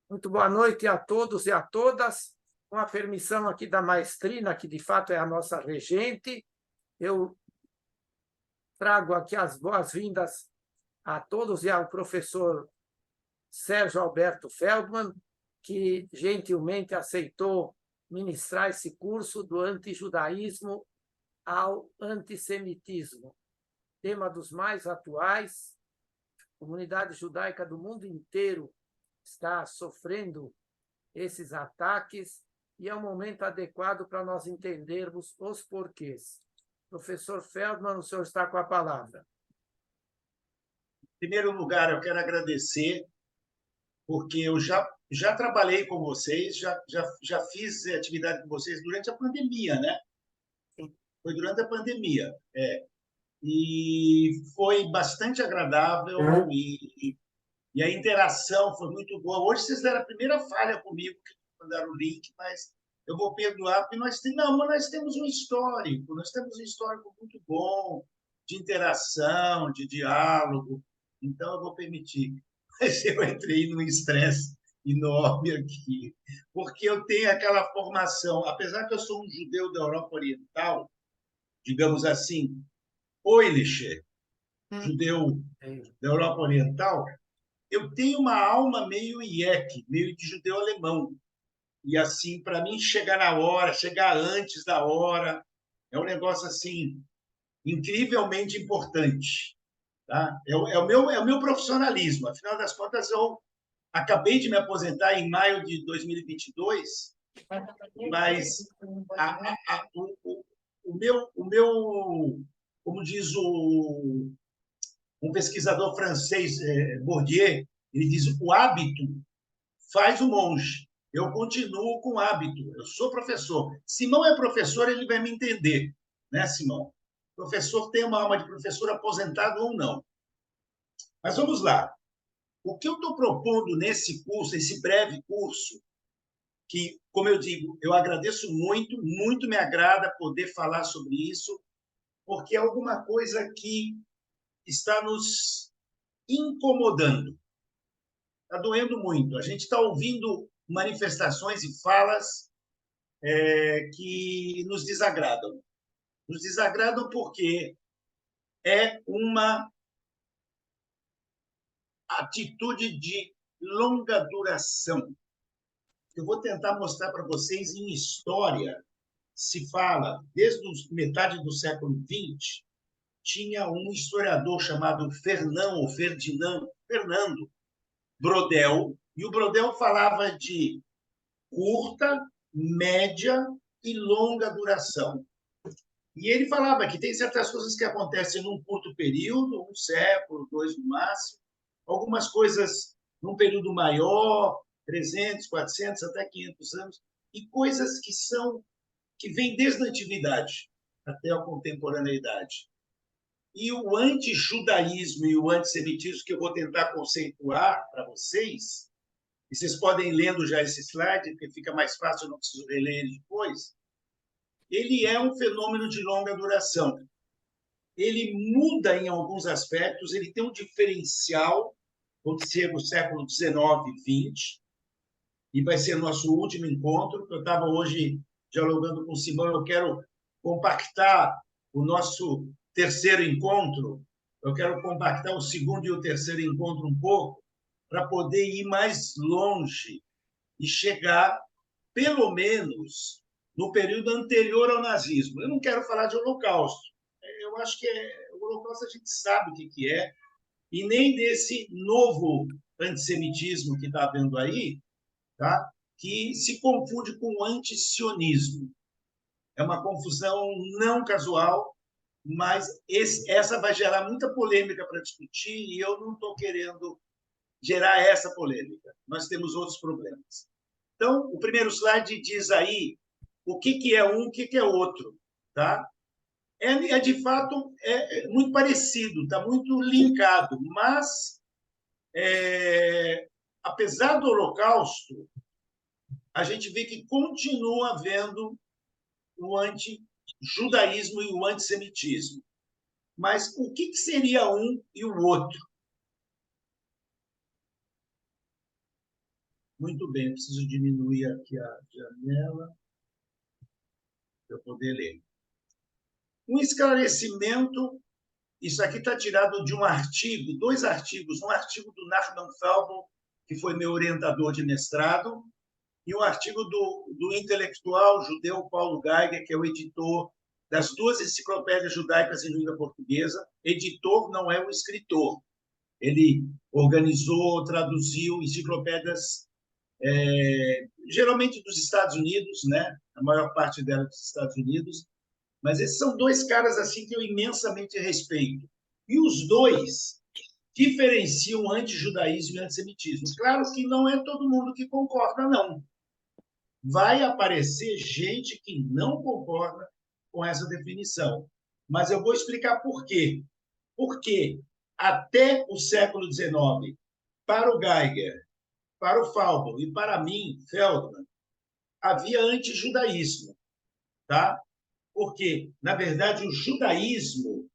Muito boa noite a todos e a todas. Com a permissão aqui da maestrina, que de fato é a nossa regente, eu trago aqui as boas-vindas a todos e ao professor Sérgio Alberto Feldman, que gentilmente aceitou ministrar esse curso do antijudaísmo ao antissemitismo, tema dos mais atuais. A comunidade judaica do mundo inteiro está sofrendo esses ataques e é um momento adequado para nós entendermos os porquês. Professor Feldman, o senhor está com a palavra. Em primeiro lugar, eu quero agradecer, porque eu já trabalhei com vocês, já fiz atividade com vocês durante a pandemia, né? Foi durante a pandemia, e foi bastante agradável e a interação foi muito boa. Hoje vocês deram a primeira falha comigo, que mandaram o link, mas eu vou perdoar, porque nós temos um histórico, muito bom de interação, de diálogo, então eu vou permitir. Mas eu entrei num estresse enorme aqui, porque eu tenho aquela formação, apesar que eu sou um judeu da Europa Oriental, digamos assim, Oiliche, judeu da Europa Oriental, eu tenho uma alma meio ieque, meio de judeu alemão. E assim, para mim, chegar na hora, chegar antes da hora, é um negócio assim incrivelmente importante. Tá? É o meu profissionalismo. Afinal das contas, eu acabei de me aposentar em maio de 2022, mas como diz um pesquisador francês, Bourdieu, ele diz: o hábito faz o monge. Eu continuo com hábito. Eu sou professor. Simão é professor, ele vai me entender, né, Simão? O professor tem uma alma de professor, aposentado ou não. Mas vamos lá. O que eu estou propondo nesse curso, esse breve curso, que, como eu digo, eu agradeço muito, muito me agrada poder falar sobre isso, porque é alguma coisa que está nos incomodando. Está doendo muito. A gente está ouvindo manifestações e falas que nos desagradam. Nos desagradam porque é uma atitude de longa duração. Eu vou tentar mostrar para vocês em história. Se fala, desde a metade do século XX, tinha um historiador chamado Fernando Brodel, e o Brodel falava de curta, média e longa duração. E ele falava que tem certas coisas que acontecem num curto período, um século, dois no máximo, algumas coisas num período maior, 300, 400, até 500 anos, e coisas que vêm desde a antiguidade até a contemporaneidade. E o antijudaísmo e o antissemitismo, que eu vou tentar conceituar para vocês, e vocês podem ir lendo já esse slide, porque fica mais fácil, eu não preciso reler ele depois, ele é um fenômeno de longa duração. Ele muda em alguns aspectos, ele tem um diferencial, quando chega o século XIX e XX, e vai ser nosso último encontro. Eu estava hoje dialogando com o Simão, eu quero compactar o nosso terceiro encontro, eu quero compactar o segundo e o terceiro encontro um pouco, para poder ir mais longe e chegar, pelo menos, no período anterior ao nazismo. Eu não quero falar de Holocausto. Eu acho que o Holocausto a gente sabe o que é, e nem desse novo antissemitismo que está havendo aí, tá? Que se confunde com o antisionismo. É uma confusão não casual, mas essa vai gerar muita polêmica para discutir e eu não estou querendo gerar essa polêmica. Nós temos outros problemas. Então, o primeiro slide diz aí o que é um, o que é outro. Tá? De fato, muito parecido, está muito linkado, mas, apesar do Holocausto, a gente vê que continua havendo o antijudaísmo e o antissemitismo. Mas o que seria um e o outro? Muito bem, eu preciso diminuir aqui a janela para eu poder ler. Um esclarecimento, isso aqui está tirado de um artigo, 2 artigos, um artigo do Nachman Feldman, que foi meu orientador de mestrado, e um artigo do intelectual judeu Paulo Geiger, que é o editor das 2 enciclopédias judaicas em língua portuguesa. Editor não é o escritor. Ele organizou, traduziu enciclopédias, geralmente dos Estados Unidos, né? A maior parte delas dos Estados Unidos. Mas esses são 2 caras assim que eu imensamente respeito. E os 2 diferenciam antijudaísmo e antissemitismo. Claro que não é todo mundo que concorda, não. Vai aparecer gente que não concorda com essa definição. Mas eu vou explicar por quê. Porque até o século XIX, para o Geiger, para o Feldman e para mim, Feldman, havia antijudaísmo, tá? Porque, na verdade, o judaísmo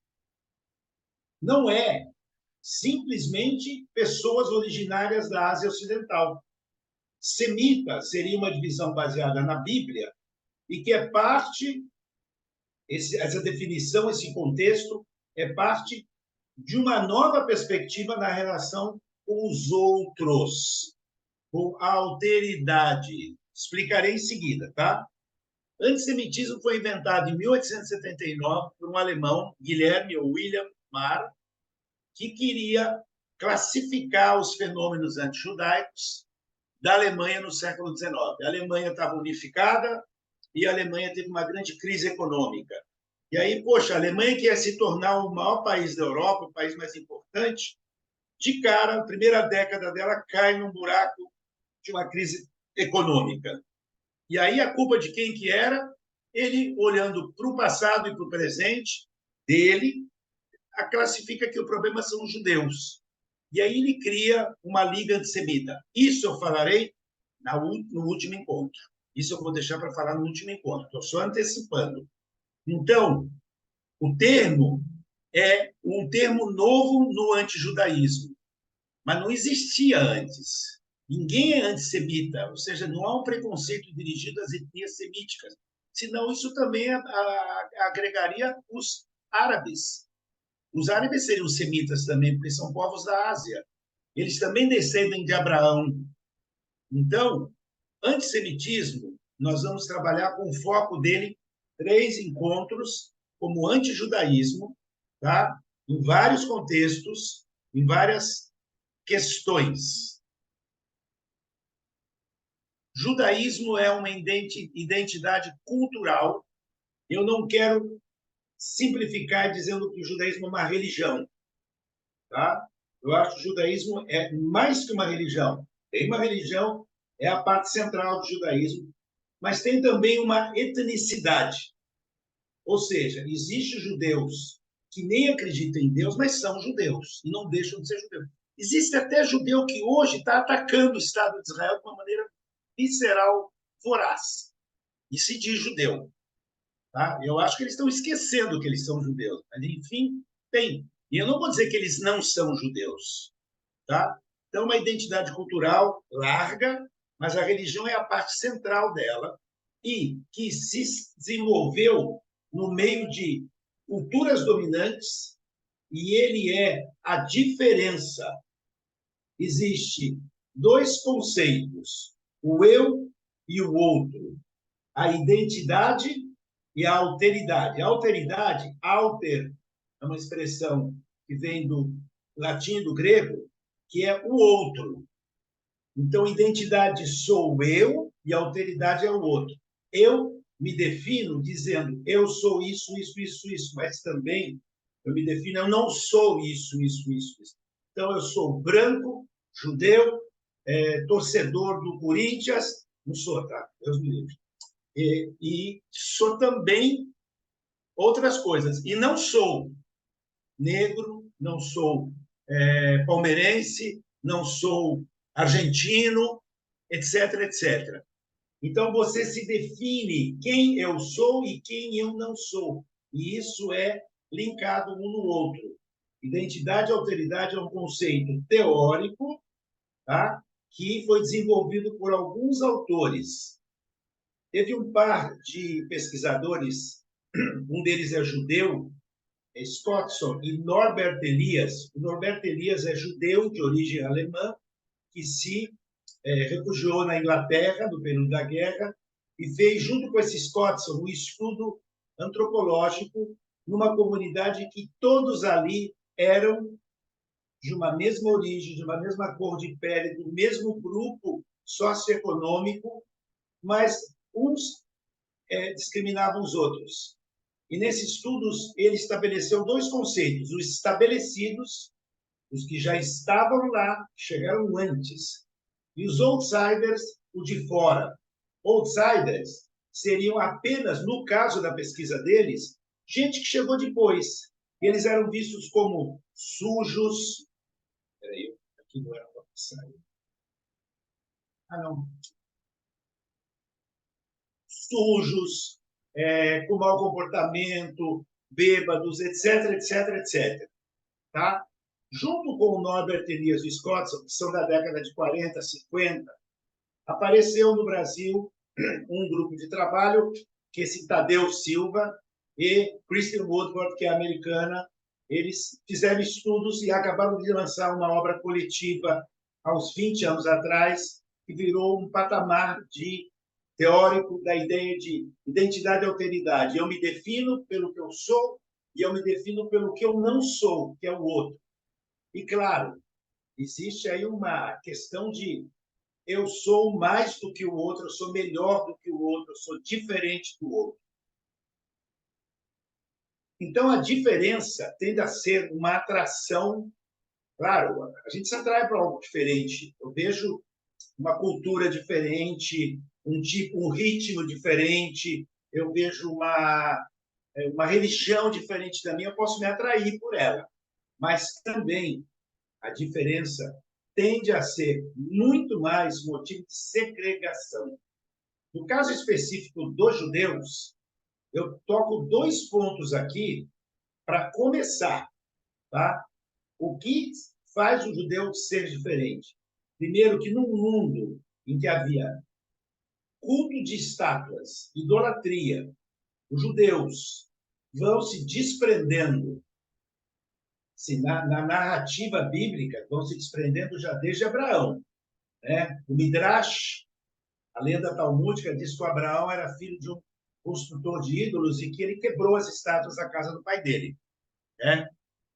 não é simplesmente pessoas originárias da Ásia Ocidental. Semita seria uma divisão baseada na Bíblia e que é parte, essa definição, esse contexto, é parte de uma nova perspectiva na relação com os outros, com a alteridade. Explicarei em seguida, tá? Antissemitismo foi inventado em 1879 por um alemão, Guilherme ou William Marr, que queria classificar os fenômenos antijudaicos da Alemanha no século XIX. A Alemanha estava unificada e a Alemanha teve uma grande crise econômica. E aí, poxa, a Alemanha que ia se tornar o maior país da Europa, o país mais importante, de cara, a primeira década dela cai num buraco de uma crise econômica. E aí a culpa de quem que era? Ele, olhando para o passado e para o presente dele, a classifica que o problema são os judeus. E aí ele cria uma liga antissemita. Isso eu falarei no último encontro. Isso eu vou deixar para falar no último encontro. Estou só antecipando. Então, o termo é um termo novo no antijudaísmo, mas não existia antes. Ninguém é antissemita, ou seja, não há um preconceito dirigido às etnias semíticas. Senão, isso também agregaria os árabes. Os árabes seriam semitas também, porque são povos da Ásia. Eles também descendem de Abraão. Então, antissemitismo, nós vamos trabalhar com o foco dele 3 encontros como antijudaísmo, tá? Em vários contextos, em várias questões. Judaísmo é uma identidade cultural. Eu não quero simplificar dizendo que o judaísmo é uma religião, tá? Eu acho que o judaísmo é mais que uma religião. Tem uma religião, é a parte central do judaísmo, mas tem também uma etnicidade. Ou seja, existem judeus que nem acreditam em Deus, mas são judeus e não deixam de ser judeus. Existe até judeu que hoje está atacando o Estado de Israel de uma maneira visceral, voraz, e se diz judeu. Tá? Eu acho que eles estão esquecendo que eles são judeus, mas, enfim, tem. E eu não vou dizer que eles não são judeus. Tá? Então, uma identidade cultural larga, mas a religião é a parte central dela e que se desenvolveu no meio de culturas dominantes e ele é a diferença. Existe 2 conceitos, o eu e o outro, a identidade e a alteridade. A alteridade, alter, é uma expressão que vem do latim e do grego, que é o outro. Então, identidade sou eu e alteridade é o outro. Eu me defino dizendo eu sou isso, isso, isso, isso, mas também eu me defino eu não sou isso, isso, isso, isso. Então, eu sou branco, judeu, torcedor do Corinthians, não sou, tá? Deus me livre. E sou também outras coisas. E não sou negro, não sou palmeirense, não sou argentino, etc, etc. Então, você se define quem eu sou e quem eu não sou. E isso é linkado um no outro. Identidade e alteridade é um conceito teórico, tá? que foi desenvolvido por alguns autores. Teve um par de pesquisadores, um deles é judeu, Scottson e Norbert Elias. O Norbert Elias é judeu de origem alemã, que se refugiou na Inglaterra no período da guerra e fez, junto com esse Scottson, um estudo antropológico numa comunidade que todos ali eram de uma mesma origem, de uma mesma cor de pele, do mesmo grupo socioeconômico, mas uns discriminavam os outros. E nesses estudos ele estabeleceu dois conceitos: os estabelecidos, os que já estavam lá, chegaram antes, e os outsiders, o de fora. Outsiders seriam apenas, no caso da pesquisa deles, gente que chegou depois. Eles eram vistos como sujos. Peraí, aqui não era para passar. Ah, não. Sujos, com mau comportamento, bêbados, etc, etc, etc. Tá? Junto com o Norbert Elias e o Scottson, que são da década de 40, 50, apareceu no Brasil um grupo de trabalho, que esse Tadeu Silva e Kristen Woodward, que é americana. Eles fizeram estudos e acabaram de lançar uma obra coletiva há uns 20 anos atrás, que virou um patamar de teórico da ideia de identidade e alteridade. Eu me defino pelo que eu sou e eu me defino pelo que eu não sou, que é o outro. E, claro, existe aí uma questão de eu sou mais do que o outro, eu sou melhor do que o outro, eu sou diferente do outro. Então, a diferença tende a ser uma atração. Claro, a gente se atrai para algo diferente. Eu vejo uma cultura diferente, um ritmo diferente, eu vejo uma religião diferente da minha, eu posso me atrair por ela. Mas também a diferença tende a ser muito mais motivo de segregação. No caso específico dos judeus, eu toco dois pontos aqui para começar. Tá? O que faz o judeu ser diferente? Primeiro, que num mundo em que havia culto de estátuas, idolatria, os judeus vão se desprendendo, na narrativa bíblica, vão se desprendendo já desde Abraão. Né? O Midrash, a lenda talmúdica, diz que o Abraão era filho de um construtor de ídolos e que ele quebrou as estátuas da casa do pai dele. Né?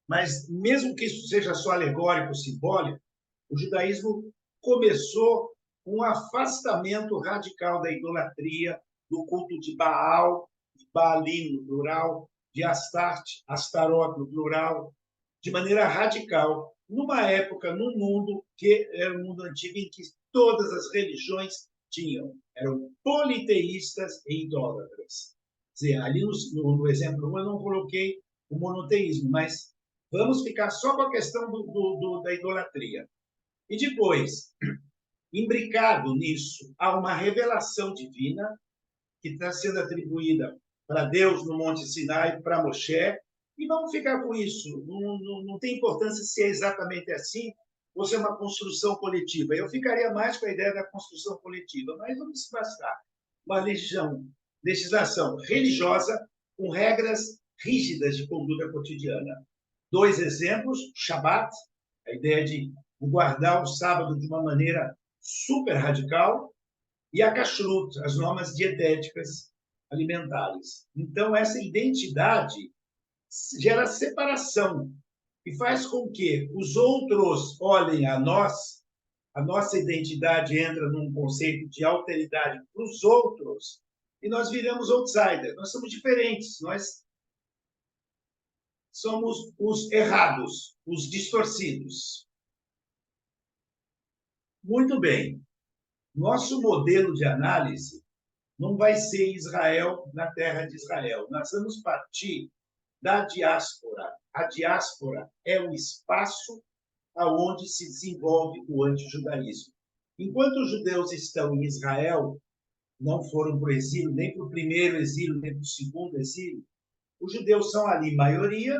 Mas, mesmo que isso seja só alegórico, simbólico, o judaísmo começou um afastamento radical da idolatria, do culto de Baal, de Baalim no plural, de Astarte, Astarote no plural, de maneira radical, numa época, num mundo que era um mundo antigo em que todas as religiões eram politeístas e idólatras. Quer dizer, ali no exemplo 1 eu não coloquei o monoteísmo, mas vamos ficar só com a questão da idolatria. E depois, imbricado nisso, há uma revelação divina que está sendo atribuída para Deus no Monte Sinai, para Moshe, e vamos ficar com isso. Não tem importância se é exatamente assim ou se é uma construção coletiva. Eu ficaria mais com a ideia da construção coletiva, mas vamos se bastar. Uma legislação religiosa com regras rígidas de conduta cotidiana. Dois exemplos: Shabat, a ideia de guardar o sábado de uma maneira super radical, e a kashrut, as normas dietéticas alimentares. Então, essa identidade gera separação e faz com que os outros olhem a nós, a nossa identidade entra num conceito de alteridade para os outros, e nós viramos outsiders. Nós somos diferentes, nós somos os errados, os distorcidos. Muito bem. Nosso modelo de análise não vai ser Israel na terra de Israel. Nós vamos partir da diáspora. A diáspora é o espaço aonde se desenvolve o antijudaísmo. Enquanto os judeus estão em Israel, não foram para o exílio, nem para o primeiro exílio, nem para o segundo exílio, os judeus são ali maioria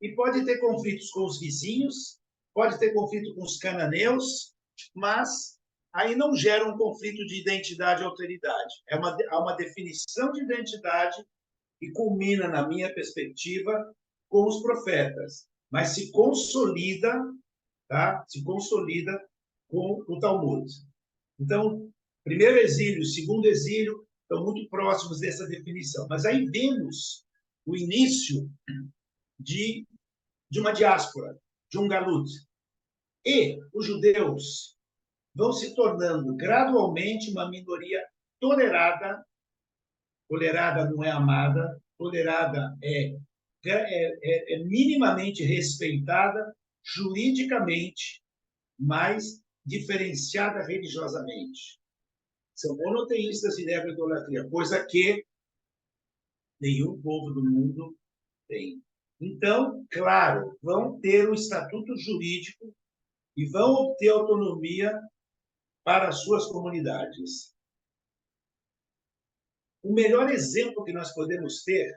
e pode ter conflitos com os vizinhos, pode ter conflito com os cananeus, mas aí não gera um conflito de identidade e alteridade. Há uma definição de identidade que culmina, na minha perspectiva, com os profetas, mas se consolida, tá? Se consolida com o Talmud. Então, primeiro exílio, segundo exílio, estão muito próximos dessa definição. Mas aí vemos o início de uma diáspora, de um galut. E os judeus vão se tornando gradualmente uma minoria tolerada. Tolerada não é amada, tolerada é minimamente respeitada juridicamente, mas diferenciada religiosamente. São monoteístas e negam idolatria, coisa que nenhum povo do mundo tem. Então, claro, vão ter um estatuto jurídico e vão obter autonomia para as suas comunidades. O melhor exemplo que nós podemos ter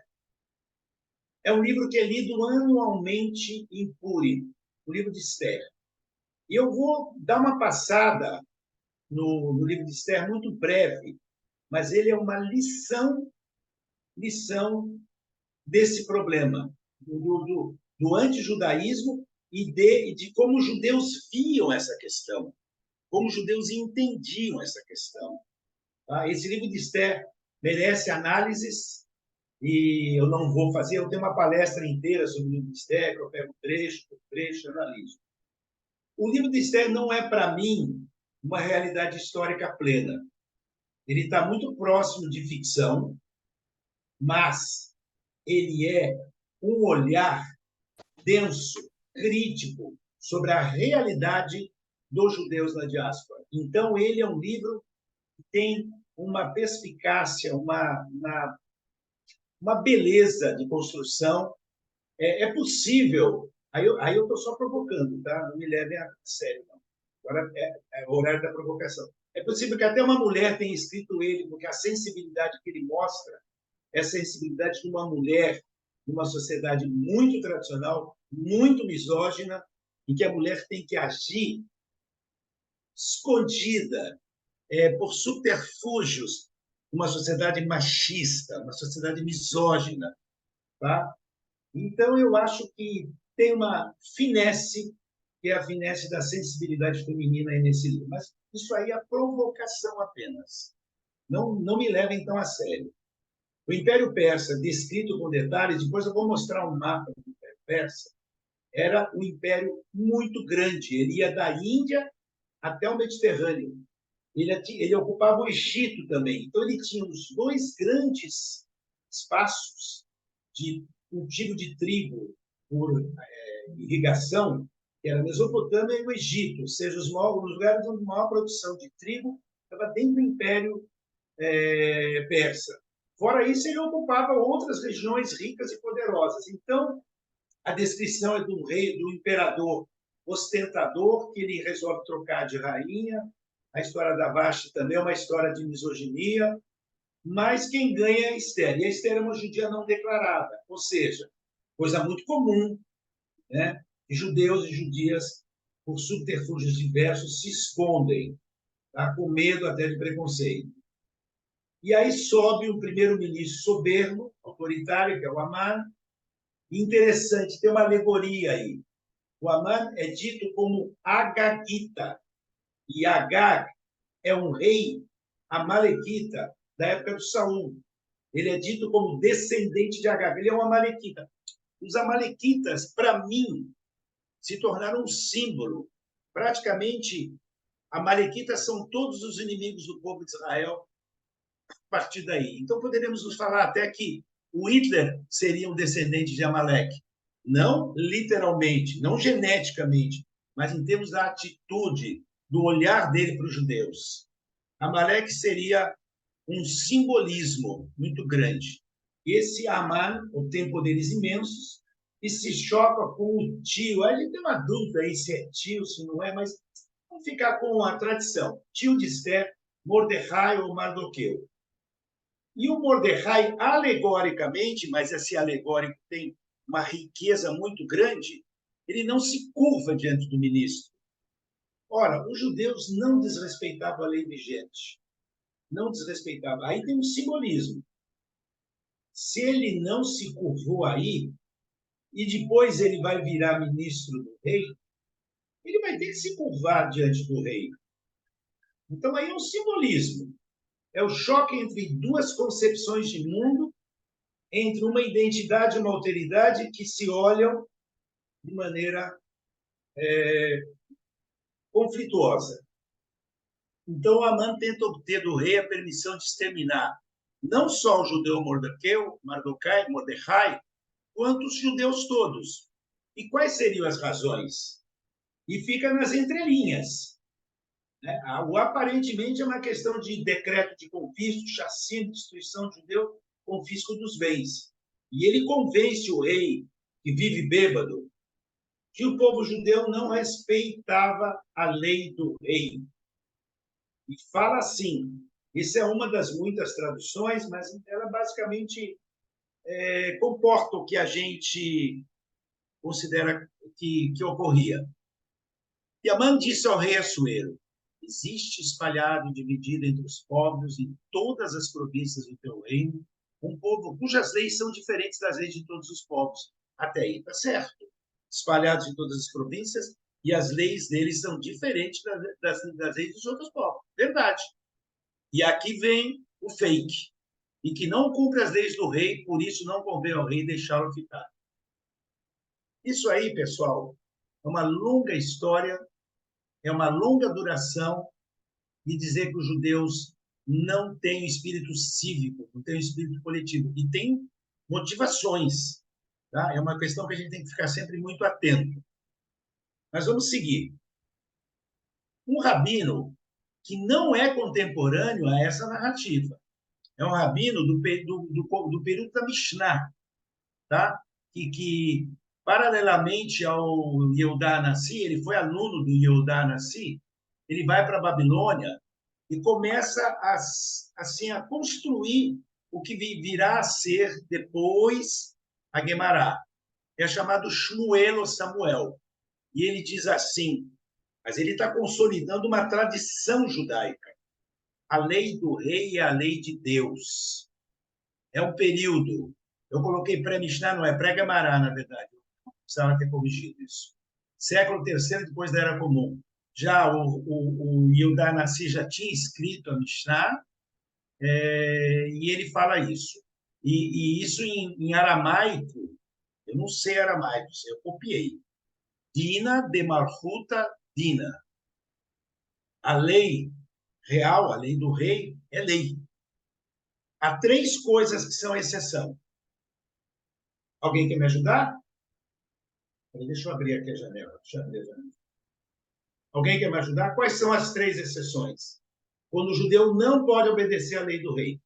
é um livro que é lido anualmente em Purim, o livro de Esther. E eu vou dar uma passada no livro de Esther muito breve, mas ele é uma lição desse problema, do antijudaísmo e de como os judeus viam essa questão, como os judeus entendiam essa questão. Tá? Esse livro de Esther merece análises, e eu não vou fazer, eu tenho uma palestra inteira sobre o livro de Esther, que eu pego trecho por trecho e analiso. O livro de Esther não é, para mim, uma realidade histórica plena. Ele está muito próximo de ficção, mas ele é um olhar denso, crítico, sobre a realidade dos judeus na diáspora. Então, ele é um livro que tem uma perspicácia, uma beleza de construção. É possível, aí eu estou só provocando, tá? Não me levem a sério, não. Agora é o horário da provocação. É possível que até uma mulher tenha escrito ele, porque a sensibilidade que ele mostra é a sensibilidade de uma mulher numa sociedade muito tradicional, muito misógina, em que a mulher tem que agir escondida, por subterfúgios, uma sociedade machista, uma sociedade misógina. Tá? Então, eu acho que tem uma finesse, que é a finesse da sensibilidade feminina aí nesse livro. Mas isso aí é provocação apenas. Não me levem tão a sério. O Império Persa, descrito com detalhes, depois eu vou mostrar um mapa do Império Persa, era um império muito grande. Ele ia da Índia até o Mediterrâneo. Ele ocupava o Egito também. Então, ele tinha os dois grandes espaços de cultivo de trigo por irrigação, que era a Mesopotâmia e o Egito, ou seja, os lugares onde a maior produção de trigo estava dentro do Império Persa. Fora isso, ele ocupava outras regiões ricas e poderosas. Então, a descrição é do rei, do imperador ostentador, que ele resolve trocar de rainha. A história da Vashti também é uma história de misoginia, mas quem ganha é Esther. E a Esther é uma judia não declarada, ou seja, coisa muito comum, né? Judeus e judias, por subterfúgios diversos, se escondem, tá? Com medo até de preconceito. E aí sobe um primeiro-ministro soberbo, autoritário, que é o Aman. Interessante, tem uma alegoria aí. O Aman é dito como Agagita, e Agag é um rei amalequita da época do Saul. Ele é dito como descendente de Agag. Ele é um amalequita. Os amalequitas, para mim, se tornaram um símbolo. Praticamente, amalequitas são todos os inimigos do povo de Israel a partir daí. Então, poderíamos nos falar até que o Hitler seria um descendente de Amaleque. Não literalmente, não geneticamente, mas em termos da atitude, do olhar dele para os judeus. Amaleque seria um simbolismo muito grande. Esse Aman tem poderes imensos e se choca com o tio. A gente tem uma dúvida aí se é tio, se não é, mas vamos ficar com a tradição. Tio de Esther, Mordecai ou Mardoqueu. E o Mordecai, alegoricamente, mas esse alegórico tem uma riqueza muito grande, ele não se curva diante do ministro. Ora, os judeus não desrespeitavam a lei vigente. Não desrespeitavam. Aí tem um simbolismo. Se ele não se curvou aí, e depois ele vai virar ministro do rei, ele vai ter que se curvar diante do rei. Então, aí é um simbolismo. É o choque entre duas concepções de mundo, entre uma identidade e uma alteridade que se olham de maneira conflituosa. Então, Amã tenta obter do rei a permissão de exterminar não só o judeu Mordecai, quanto os judeus todos. E quais seriam as razões? E fica nas entrelinhas. Né? O aparentemente é uma questão de decreto de confisco, chacina, destruição de judeu, confisco dos bens. E ele convence o rei, que vive bêbado, que o povo judeu não respeitava a lei do rei. E fala assim, isso é uma das muitas traduções, mas ela basicamente comporta o que a gente considera que ocorria. E Amã disse ao rei Assuero: existe espalhado e dividido entre os povos em todas as províncias do teu reino um povo cujas leis são diferentes das leis de todos os povos. Até aí está certo. Espalhados em todas as províncias e as leis deles são diferentes das leis dos outros povos. Verdade. E aqui vem o fake. E que não cumpre as leis do rei, por isso não convém ao rei deixá-lo ficar. Isso aí, pessoal, é uma longa história, é uma longa duração de dizer que os judeus não têm espírito cívico, não têm espírito coletivo. E tem motivações. Tá? É uma questão que a gente tem que ficar sempre muito atento. Mas vamos seguir. Um rabino que não é contemporâneo a essa narrativa. É um rabino do período da Mishnah, tá? que paralelamente ao Yehudá Hanassi, ele foi aluno do Yehudá Hanassi, ele vai para a Babilônia e começa assim, a construir o que virá a ser depois a Guemará. É chamado Shmuel ou Samuel. E ele diz assim, mas ele está consolidando uma tradição judaica. A lei do rei é a lei de Deus. É um período. Eu coloquei pré-Mishnah, não é pré-Guemará, na verdade. Eu precisava ter corrigido isso. Século III depois da Era Comum. Já o Yehudá Hanassi já tinha escrito a Mishnah, e ele fala isso. E isso em aramaico, eu não sei aramaico, eu copiei. Dina de Malchuta Dina. A lei real, a lei do rei, é lei. Há três coisas que são exceção. Alguém quer me ajudar? Deixa eu abrir aqui a janela. Alguém quer me ajudar? Quais são as três exceções? Quando o judeu não pode obedecer à lei do rei.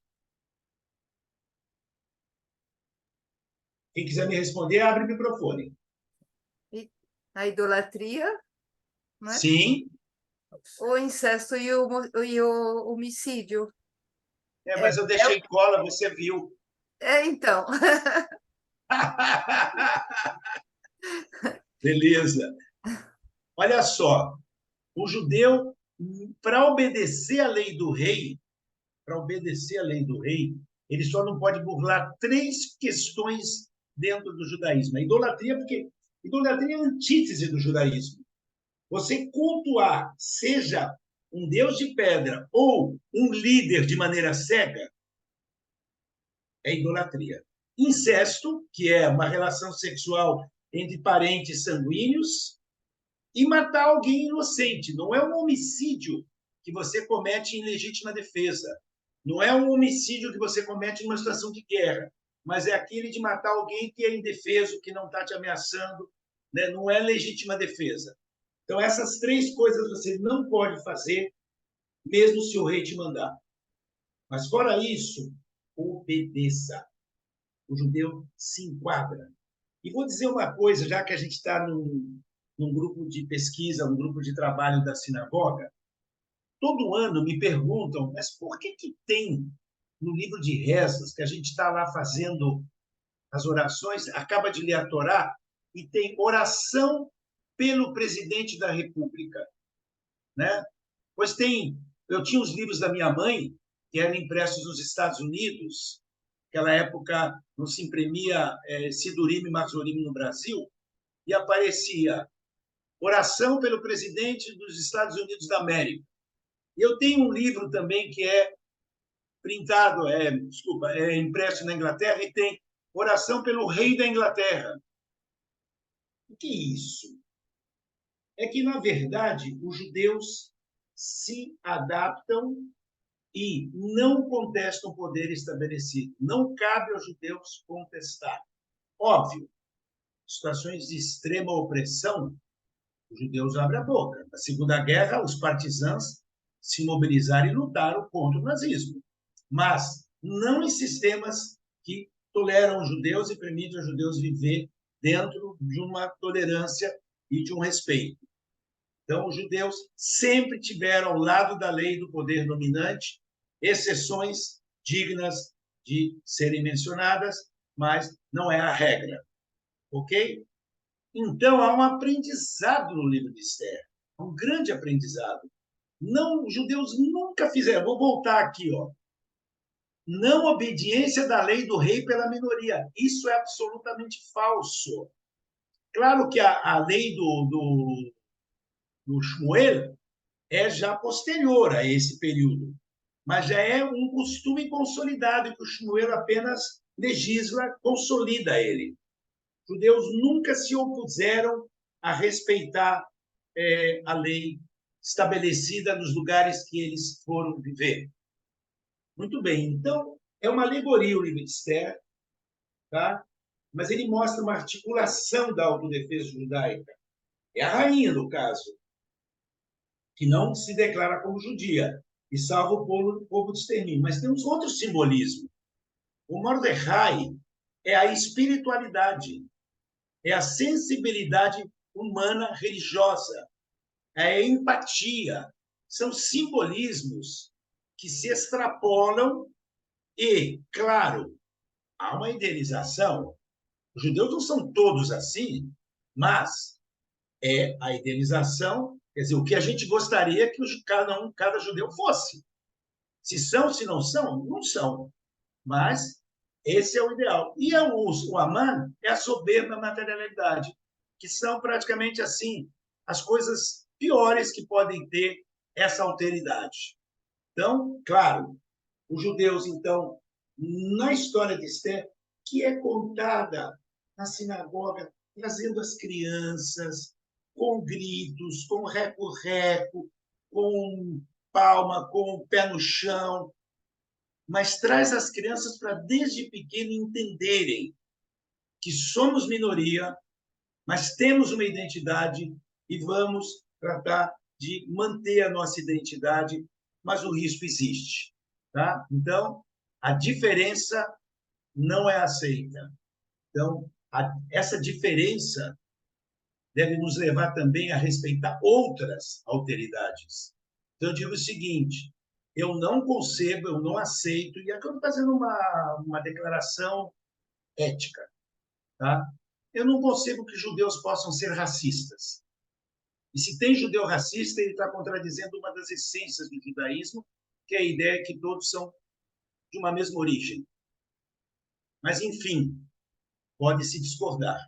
Quem quiser me responder, abre o microfone. A idolatria, não é? Sim. O incesto e o homicídio. Mas eu deixei cola, você viu. Então. Beleza. Olha só, o judeu, para obedecer à lei do rei, ele só não pode burlar três questões dentro do judaísmo. A idolatria, porque idolatria é a antítese do judaísmo. Você cultuar, seja um deus de pedra ou um líder de maneira cega, é idolatria. Incesto, que é uma relação sexual entre parentes sanguíneos, e matar alguém inocente. Não é um homicídio que você comete em legítima defesa. Não é um homicídio que você comete numa situação de guerra, mas é aquele de matar alguém que é indefeso, que não está te ameaçando, né? Não é legítima defesa. Então, essas três coisas você não pode fazer, mesmo se o rei te mandar. Mas, fora isso, obedeça. O judeu se enquadra. E vou dizer uma coisa, já que a gente está num grupo de pesquisa, um grupo de trabalho da sinagoga, todo ano me perguntam, mas por que tem no livro de rezas, que a gente está lá fazendo as orações, acaba de ler a Torá, e tem oração pelo presidente da República. né? Pois eu tinha os livros da minha mãe, que eram impressos nos Estados Unidos. Naquela época não se imprimia Sidurim e Mazorim no Brasil, e aparecia Oração pelo Presidente dos Estados Unidos da América. E eu tenho um livro também que é printado, é impresso na Inglaterra, e tem Oração pelo Rei da Inglaterra. O que é isso? É que, na verdade, os judeus se adaptam e não contestam o poder estabelecido. Não cabe aos judeus contestar. Óbvio, situações de extrema opressão, os judeus abrem a boca. Na Segunda Guerra, os partisãs se mobilizaram e lutaram contra o nazismo. Mas não em sistemas que toleram os judeus e permitem aos judeus viver dentro de uma tolerância e de um respeito. Então, os judeus sempre tiveram ao lado da lei do poder dominante exceções dignas de serem mencionadas, mas não é a regra. Ok? Então, há um aprendizado no livro de Esther, um grande aprendizado. Não, os judeus nunca fizeram. Vou voltar aqui, ó. Não obediência da lei do rei pela minoria. Isso é absolutamente falso. Claro que a lei do Shmuel é já posterior a esse período, mas já é um costume consolidado que o Shmuel apenas legisla, consolida ele. Os judeus nunca se opuseram a respeitar a lei estabelecida nos lugares que eles foram viver. Muito bem, então, é uma alegoria o livro de Esther, tá? Mas ele mostra uma articulação da autodefesa judaica. É a rainha, no caso, que não se declara como judia e salva o povo de extermínio. Mas temos outro simbolismo. O Mordecai é a espiritualidade, é a sensibilidade humana religiosa, é a empatia. São simbolismos que se extrapolam e, claro, há uma idealização. Os judeus não são todos assim, mas é a idealização, quer dizer, o que a gente gostaria que cada judeu fosse. Se são, se não são, não são. Mas esse é o ideal. E o Amã é a soberba materialidade, que são praticamente assim as coisas piores que podem ter essa alteridade. Então, claro, os judeus, então, na história de Esther, que é contada na sinagoga, trazendo as crianças, com gritos, com reco-reco, com palma, com o pé no chão, mas traz as crianças para, desde pequeno, entenderem que somos minoria, mas temos uma identidade e vamos tratar de manter a nossa identidade, mas o risco existe. Tá? Então, a diferença não é aceita. Então, essa diferença deve nos levar também a respeitar outras alteridades. Então, eu digo o seguinte, eu não concebo, eu não aceito, e aqui eu estou fazendo uma declaração ética, tá? Eu não concebo que judeus possam ser racistas. E se tem judeu racista, ele está contradizendo uma das essências do judaísmo, que é a ideia que todos são de uma mesma origem. Mas, enfim, pode-se discordar.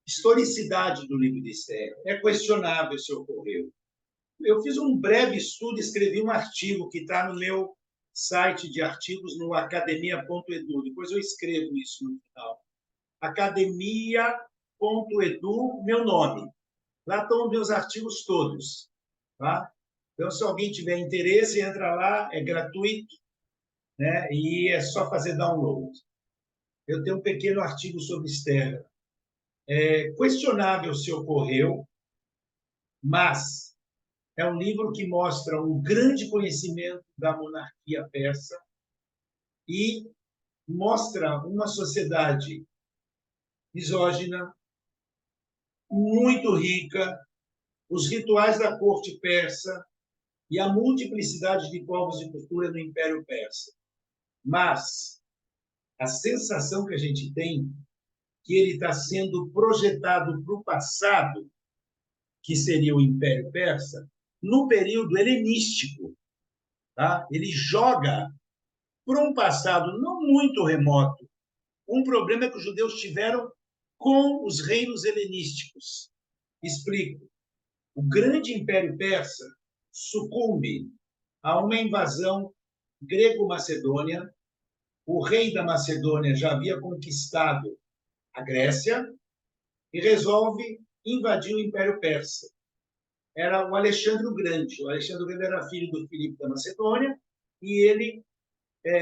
Historicidade do livro de Esther. É questionável se ocorreu. Eu fiz um breve estudo, escrevi um artigo que está no meu site de artigos no academia.edu. Depois eu escrevo isso no final. academia.edu, meu nome. Lá estão meus artigos todos. Tá? Então, se alguém tiver interesse, entra lá, é gratuito, né? E é só fazer download. Eu tenho um pequeno artigo sobre Esther. É questionável se ocorreu, mas é um livro que mostra um grande conhecimento da monarquia persa e mostra uma sociedade misógina, muito rica, os rituais da corte persa e a multiplicidade de povos e cultura no Império Persa. Mas a sensação que a gente tem que ele está sendo projetado para o passado, que seria o Império Persa, no período helenístico. Tá? Ele joga para um passado não muito remoto um problema que os judeus tiveram com os reinos helenísticos. Explico. O grande Império Persa sucumbe a uma invasão grego-macedônia. O rei da Macedônia já havia conquistado a Grécia e resolve invadir o Império Persa. Era o Alexandre o Grande. O Alexandre o Grande era filho do Filipe da Macedônia e ele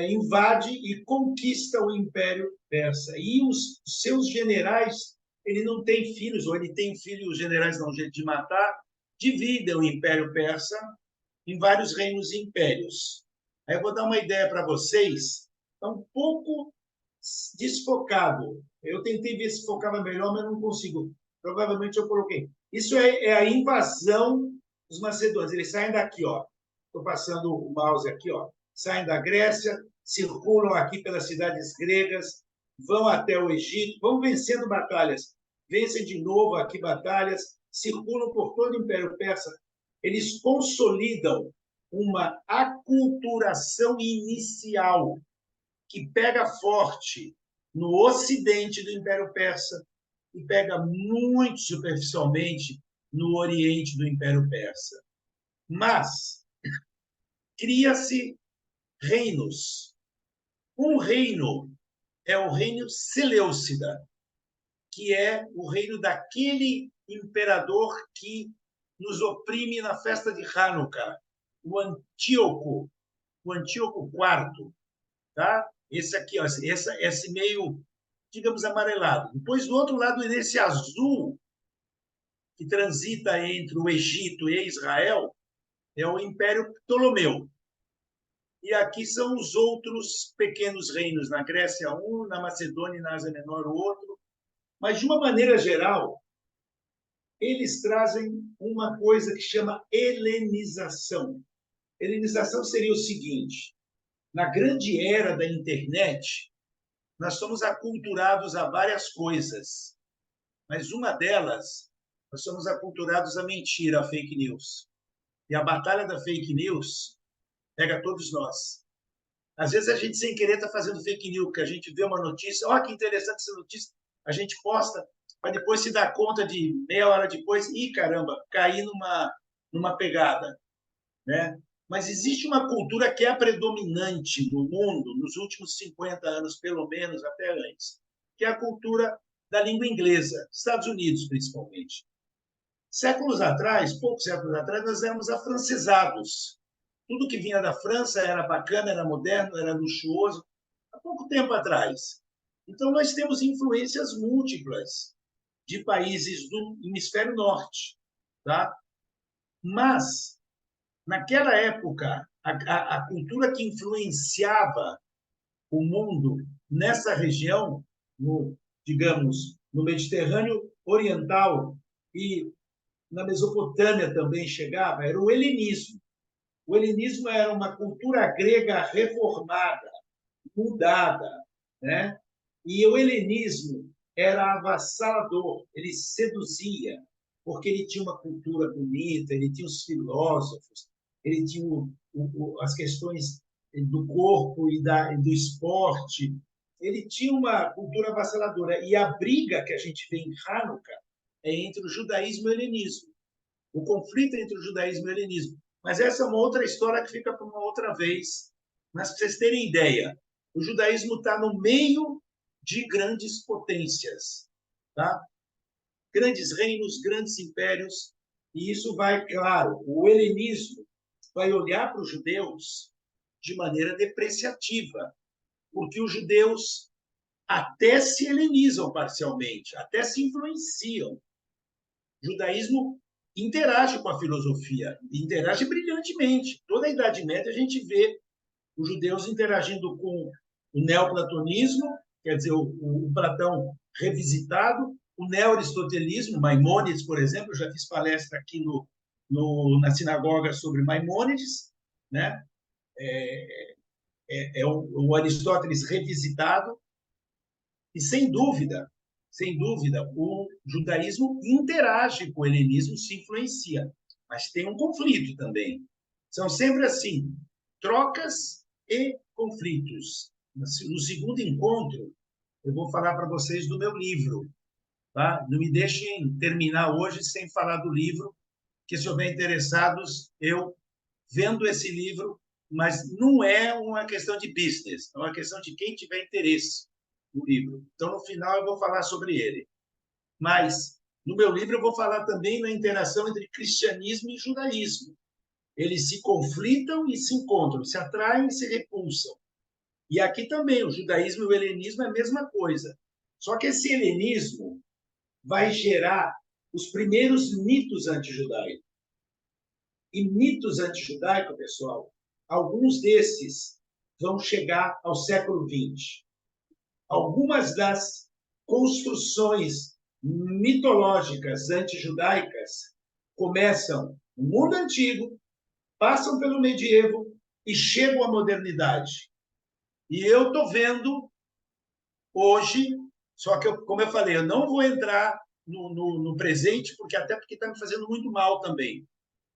invade e conquista o Império Persa. E os seus generais, ele não tem filhos, ou ele tem filhos, os generais dão um jeito de matar, dividem o Império Persa em vários reinos e impérios. Aí eu vou dar uma ideia para vocês, está um pouco desfocado. Eu tentei ver se focava melhor, mas não consigo. Provavelmente eu coloquei. Isso é a invasão dos macedônios. Eles saem daqui, ó. Estou passando o mouse aqui, ó. Saem da Grécia, circulam aqui pelas cidades gregas, vão até o Egito, vão vencendo batalhas, vencem de novo aqui batalhas, circulam por todo o Império Persa. Eles consolidam uma aculturação inicial que pega forte no ocidente do Império Persa e pega muito superficialmente no oriente do Império Persa. Mas cria-se reinos. Um reino é o reino Seleucida, que é o reino daquele imperador que nos oprime na festa de Hanukkah, o Antíoco IV, tá? Esse aqui, ó, esse meio, digamos, amarelado. Depois, do outro lado, nesse azul, que transita entre o Egito e Israel, é o Império Ptolomeu. E aqui são os outros pequenos reinos, na Grécia um, na Macedônia e na Ásia Menor o outro. Mas, de uma maneira geral, eles trazem uma coisa que chama helenização. Helenização seria o seguinte: na grande era da internet, nós somos aculturados a várias coisas, mas uma delas, nós somos aculturados a mentira, a fake news. E a batalha da fake news pega todos nós. Às vezes a gente, sem querer, está fazendo fake news, porque a gente vê uma notícia, ó, que interessante essa notícia, a gente posta, para depois se dar conta de meia hora depois, ih, caramba, caí numa pegada, né? Mas existe uma cultura que é a predominante no mundo nos últimos 50 anos, pelo menos, até antes, que é a cultura da língua inglesa, Estados Unidos, principalmente. Séculos atrás, poucos séculos atrás, nós éramos afrancesados. Tudo que vinha da França era bacana, era moderno, era luxuoso, há pouco tempo atrás. Então, nós temos influências múltiplas de países do hemisfério norte. Tá? Mas, naquela época, a cultura que influenciava o mundo nessa região, digamos, no Mediterrâneo Oriental e na Mesopotâmia também chegava, era o helenismo. O helenismo era uma cultura grega reformada, mudada, né? E o helenismo era avassalador, ele seduzia, porque ele tinha uma cultura bonita, ele tinha os filósofos, ele tinha as questões do corpo e do esporte, ele tinha uma cultura avassaladora. E a briga que a gente vê em Hanukkah é entre o judaísmo e o helenismo, o conflito entre o judaísmo e o helenismo. Mas essa é uma outra história que fica para uma outra vez. Mas, para vocês terem ideia, o judaísmo está no meio de grandes potências, tá? Grandes reinos, grandes impérios, e isso vai, claro, o helenismo vai olhar para os judeus de maneira depreciativa, porque os judeus até se helenizam parcialmente, até se influenciam. O judaísmo interage com a filosofia, interage brilhantemente. Toda a Idade Média a gente vê os judeus interagindo com o neoplatonismo, quer dizer, o Platão revisitado, o neo-aristotelismo, Maimônides, por exemplo, eu já fiz palestra aqui na sinagoga sobre Maimônides, né? O Aristóteles revisitado, e, sem dúvida, sem dúvida, o judaísmo interage com o helenismo, se influencia, mas tem um conflito também. São sempre assim, trocas e conflitos. No segundo encontro, eu vou falar para vocês do meu livro. Tá? Não me deixem terminar hoje sem falar do livro, que se houver interessados, eu vendo esse livro, mas não é uma questão de business, é uma questão de quem tiver interesse no livro. Então, no final, eu vou falar sobre ele. Mas, no meu livro, eu vou falar também na interação entre cristianismo e judaísmo. Eles se conflitam e se encontram, se atraem e se repulsam. E aqui também, o judaísmo e o helenismo é a mesma coisa. Só que esse helenismo vai gerar os primeiros mitos antijudaicos. E mitos antijudaicos, pessoal, alguns desses vão chegar ao século XX. Algumas das construções mitológicas antijudaicas começam no mundo antigo, passam pelo medievo e chegam à modernidade. E eu estou vendo hoje, só que, como eu falei, eu não vou entrar no presente, porque está me fazendo muito mal também.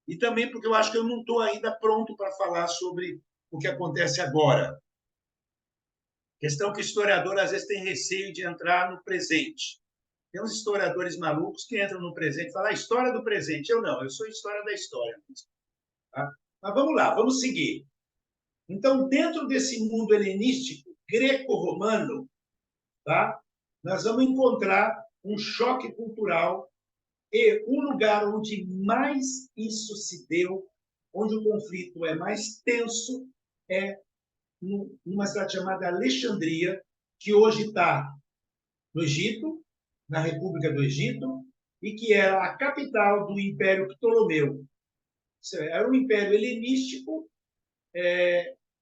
E também porque eu acho que eu não estou ainda pronto para falar sobre o que acontece agora. Questão que o historiador, às vezes, tem receio de entrar no presente. Tem uns historiadores malucos que entram no presente e falam a história do presente. Eu não, eu sou a história da história. Tá? Mas vamos lá, vamos seguir. Então, dentro desse mundo helenístico, greco-romano, tá? Nós vamos encontrar um choque cultural e o lugar onde mais isso se deu, onde o conflito é mais tenso, é numa cidade chamada Alexandria, que hoje está no Egito, na República do Egito, e que era a capital do Império Ptolomeu. Era um império helenístico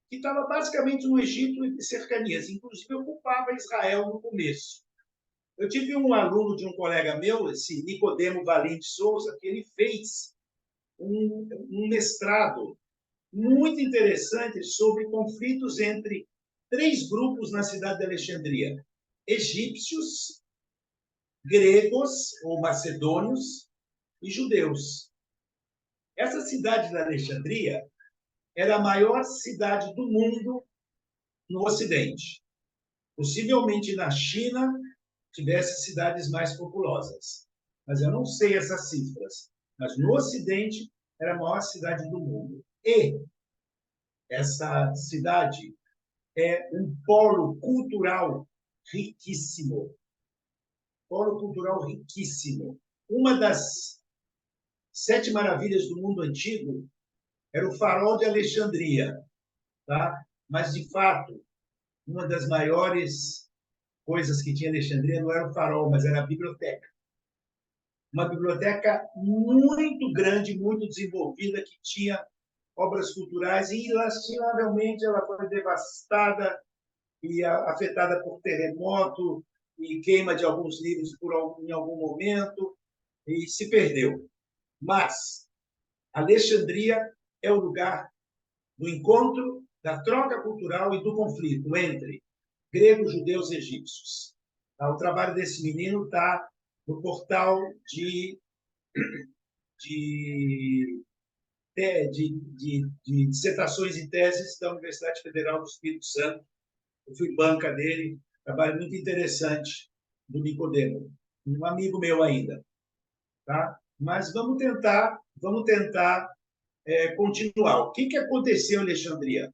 que estava basicamente no Egito e cercanias, inclusive ocupava Israel no começo. Eu tive um aluno de um colega meu, esse Nicodemo Valim de Souza, que ele fez um mestrado muito interessante sobre conflitos entre 3 grupos na cidade de Alexandria: egípcios, gregos ou macedônios e judeus. Essa cidade de Alexandria era a maior cidade do mundo no Ocidente. Possivelmente na China tivesse cidades mais populosas. Mas eu não sei essas cifras. Mas no Ocidente era a maior cidade do mundo. E essa cidade é um polo cultural riquíssimo. Polo cultural riquíssimo. Uma das 7 maravilhas do mundo antigo era o Farol de Alexandria. Tá? Mas, de fato, uma das maiores coisas que tinha em Alexandria não era o farol, mas era a biblioteca. Uma biblioteca muito grande, muito desenvolvida, que tinha obras culturais, e, lastimavelmente, ela foi devastada e afetada por terremoto e queima de alguns livros em algum momento, e se perdeu. Mas Alexandria é o lugar do encontro, da troca cultural e do conflito entre gregos, judeus e egípcios. O trabalho desse menino está no portal de dissertações e teses da Universidade Federal do Espírito Santo. Eu fui banca dele, trabalho muito interessante do Nicodemo, um amigo meu ainda. Tá? Mas vamos tentar continuar. O que aconteceu em Alexandria?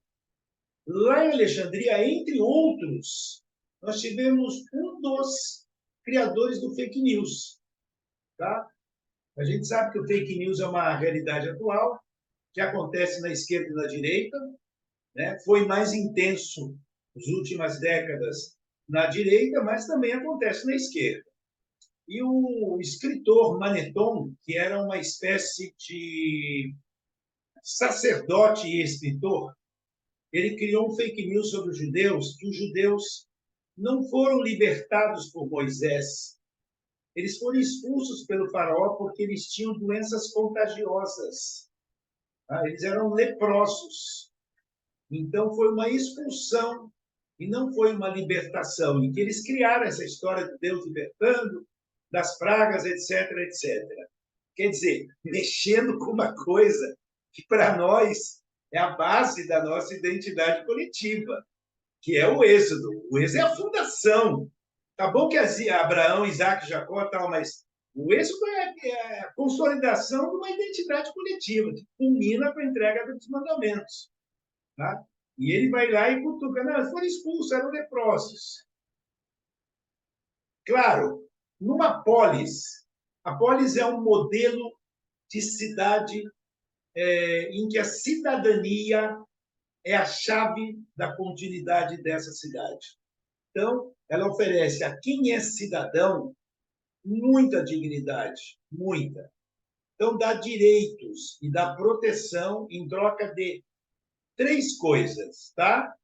Lá em Alexandria, entre outros, nós tivemos um dos criadores do fake news. Tá? A gente sabe que o fake news é uma realidade atual, que acontece na esquerda e na direita, né? Foi mais intenso nas últimas décadas na direita, mas também acontece na esquerda. E o escritor Maneton, que era uma espécie de sacerdote e escritor, ele criou um fake news sobre os judeus, que os judeus não foram libertados por Moisés. Eles foram expulsos pelo faraó porque eles tinham doenças contagiosas. Eles eram leprosos. Então, foi uma expulsão e não foi uma libertação, e que eles criaram essa história de Deus libertando das pragas, etc, etc. Quer dizer, mexendo com uma coisa que, para nós, é a base da nossa identidade coletiva, que é o Êxodo. O Êxodo é a fundação. Tá bom que Abraão, Isaac, Jacó, tal, mas o Êxodo é a consolidação de uma identidade coletiva, que culmina com a entrega dos mandamentos. Tá? E ele vai lá e cutuca. Não, foram expulsos, eram leprosos. Claro, numa polis, a polis é um modelo de cidade em que a cidadania é a chave da continuidade dessa cidade. Então, ela oferece a quem é cidadão muita dignidade, muita. Então, dá direitos e dá proteção em troca de 3 coisas, tá?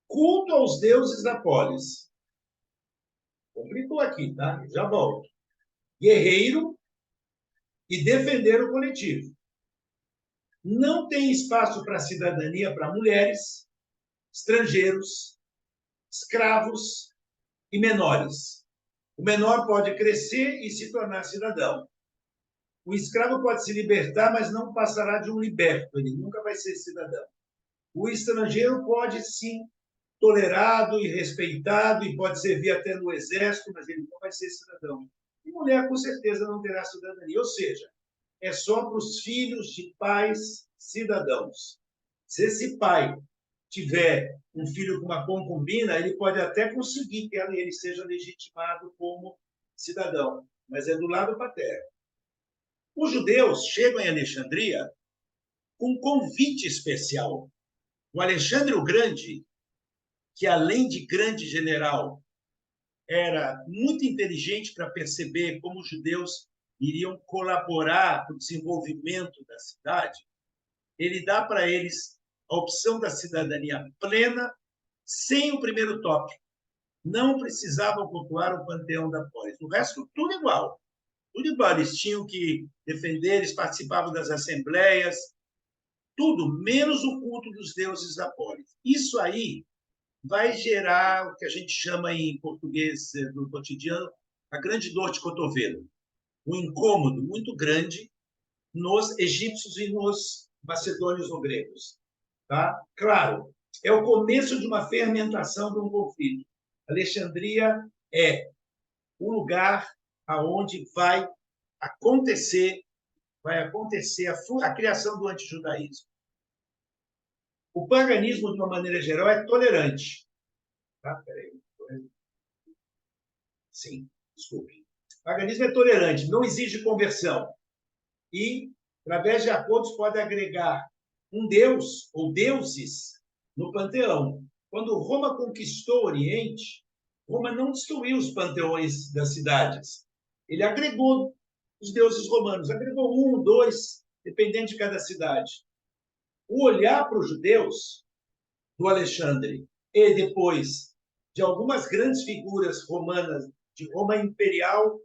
Culto aos deuses da polis. Complicou aqui, tá? Já volto. Guerreiro e defender o coletivo. Não tem espaço para cidadania para mulheres, estrangeiros, escravos e menores. O menor pode crescer e se tornar cidadão. O escravo pode se libertar, mas não passará de um liberto, ele nunca vai ser cidadão. O estrangeiro pode, sim, tolerado e respeitado, e pode servir até no exército, mas ele não vai ser cidadão. E mulher, com certeza, não terá cidadania. Ou seja, é só para os filhos de pais cidadãos. Se esse pai tiver um filho com uma concubina, ele pode até conseguir que ele seja legitimado como cidadão, mas é do lado paterno. Os judeus chegam em Alexandria com um convite especial. O Alexandre o Grande, que além de grande general, era muito inteligente para perceber como os judeus iriam colaborar para o desenvolvimento da cidade, ele dá para eles a opção da cidadania plena, sem o primeiro tópico. Não precisavam cultuar o panteão da polis. O resto, tudo igual. Tudo igual. Eles tinham que defender, eles participavam das assembleias, tudo, menos o culto dos deuses da polis. Isso aí vai gerar o que a gente chama em português do cotidiano a grande dor de cotovelo. Um incômodo muito grande nos egípcios e nos macedônios ou gregos. Tá? Claro, é o começo de uma fermentação de um conflito. Alexandria é o lugar aonde vai acontecer a criação do antijudaísmo. O paganismo, de uma maneira geral, é tolerante. Tá? Peraí. Sim, desculpe. O paganismo é tolerante, não exige conversão. E, através de acordos, pode agregar um deus ou deuses no panteão. Quando Roma conquistou o Oriente, Roma não destruiu os panteões das cidades. Ele agregou os deuses romanos. Agregou 1, 2, dependendo de cada cidade. O olhar para os judeus do Alexandre e depois de algumas grandes figuras romanas, de Roma imperial,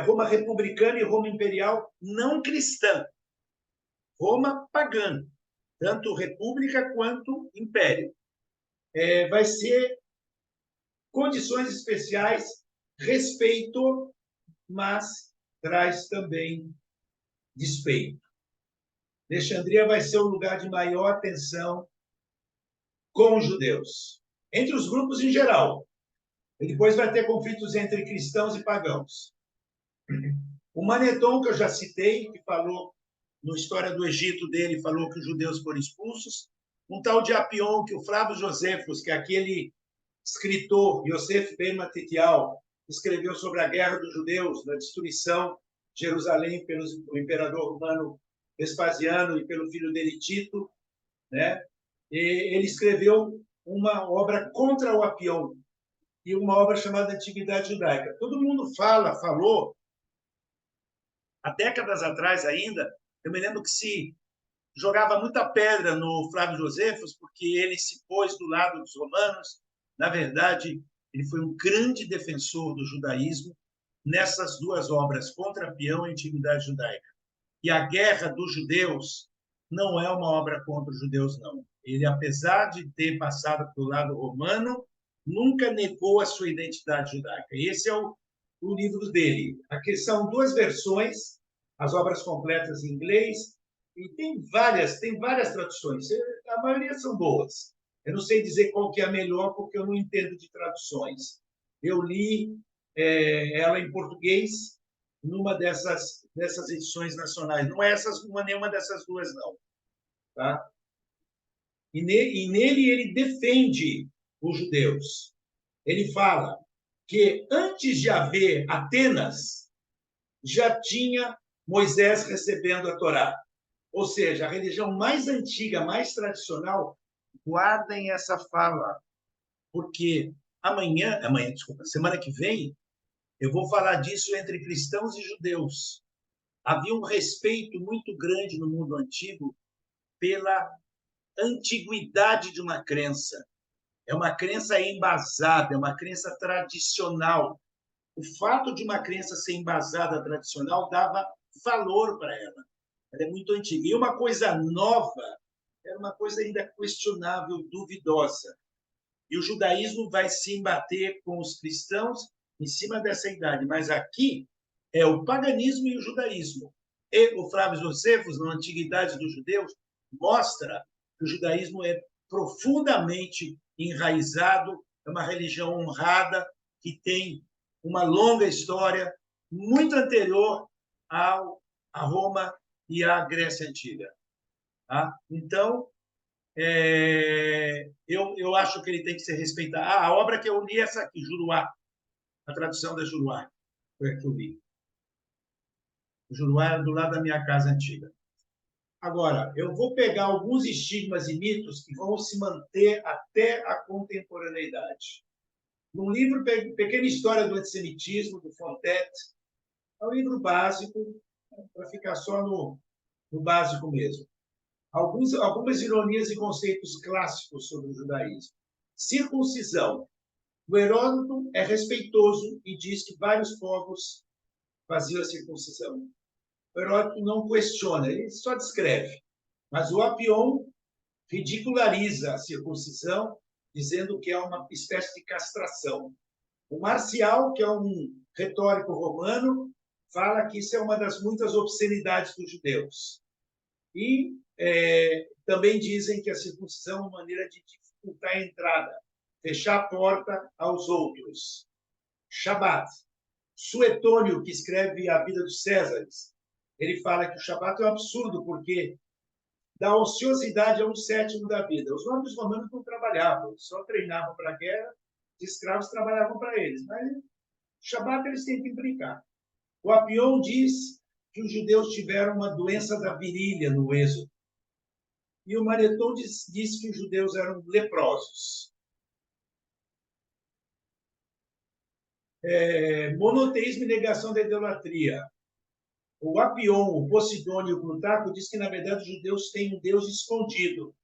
Roma republicana e Roma imperial não cristã. Roma pagã, tanto república quanto império. Vai ser condições especiais, respeito, mas traz também despeito. Alexandria vai ser o lugar de maior tensão com os judeus, entre os grupos em geral. E depois vai ter conflitos entre cristãos e pagãos. O Maneton, que eu já citei, que falou na História do Egito dele, falou que os judeus foram expulsos. Um tal de Apion, que o Flávio Joséfos, que é aquele escritor, Yosef Ben Matitial, escreveu sobre a guerra dos judeus, da destruição de Jerusalém pelo imperador romano Vespasiano e pelo filho dele Tito, né? E ele escreveu uma obra contra o Apion e uma obra chamada Antiguidade Judaica. Todo mundo falou, há décadas atrás ainda, eu me lembro que se jogava muita pedra no Flávio Joséfos porque ele se pôs do lado dos romanos. Na verdade, ele foi um grande defensor do judaísmo nessas 2 obras, Contra Apião e Antiguidade Judaica. E a Guerra dos Judeus não é uma obra contra os judeus, não. Ele, apesar de ter passado para o lado romano, nunca negou a sua identidade judaica. Esse é o livro dele. Aqui são duas versões, as obras completas em inglês, e tem várias traduções. A maioria são boas. Eu não sei dizer qual que é a melhor, porque eu não entendo de traduções. Eu li ela em português numa dessas edições nacionais. Não é nenhuma dessas duas, não. Tá? E nele ele defende os judeus. Ele fala que antes de haver Atenas, já tinha Moisés recebendo a Torá. Ou seja, a religião mais antiga, mais tradicional, guardem essa fala, porque desculpa, semana que vem, eu vou falar disso entre cristãos e judeus. Havia um respeito muito grande no mundo antigo pela antiguidade de uma crença. É uma crença embasada, é uma crença tradicional. O fato de uma crença ser embasada, tradicional, dava valor para ela. Ela é muito antiga. E uma coisa nova era uma coisa ainda questionável, duvidosa. E o judaísmo vai se embater com os cristãos em cima dessa idade. Mas aqui é o paganismo e o judaísmo. E o Flávio Joséfos, na Antiguidade dos Judeus, mostra que o judaísmo é profundamente enraizado, é uma religião honrada, que tem uma longa história, muito anterior a Roma e à Grécia Antiga. Tá? Então, eu acho que ele tem que ser respeitado. A obra que eu li é essa aqui, Juruá, a tradução da Juruá, foi a que eu li. O Juruá é do lado da minha casa antiga. Agora, eu vou pegar alguns estigmas e mitos que vão se manter até a contemporaneidade. Num livro, Pequena História do Antissemitismo, do Fontet, é um livro básico, para ficar só no básico mesmo. Algumas ironias e conceitos clássicos sobre o judaísmo. Circuncisão. O Heródoto é respeitoso e diz que vários povos faziam a circuncisão. O Heródoto não questiona, ele só descreve. Mas o Apion ridiculariza a circuncisão, dizendo que é uma espécie de castração. O Marcial, que é um retórico romano, fala que isso é uma das muitas obscenidades dos judeus. E também dizem que a circuncisão é uma maneira de dificultar a entrada, fechar a porta aos outros. Shabat. Suetônio, que escreve A Vida dos Césares, ele fala que o Shabat é um absurdo, porque da ociosidade a 1/7 da vida. Os nobres romanos não trabalhavam, só treinavam para a guerra, os escravos trabalhavam para eles. Mas o Shabat eles têm que implicar. O Apion diz que os judeus tiveram uma doença da virilha no Êxodo. E o Maneton diz que os judeus eram leprosos. Monoteísmo e negação da idolatria. O Apion, o Posidônio e o Plutarco diz que, na verdade, os judeus têm um Deus escondido,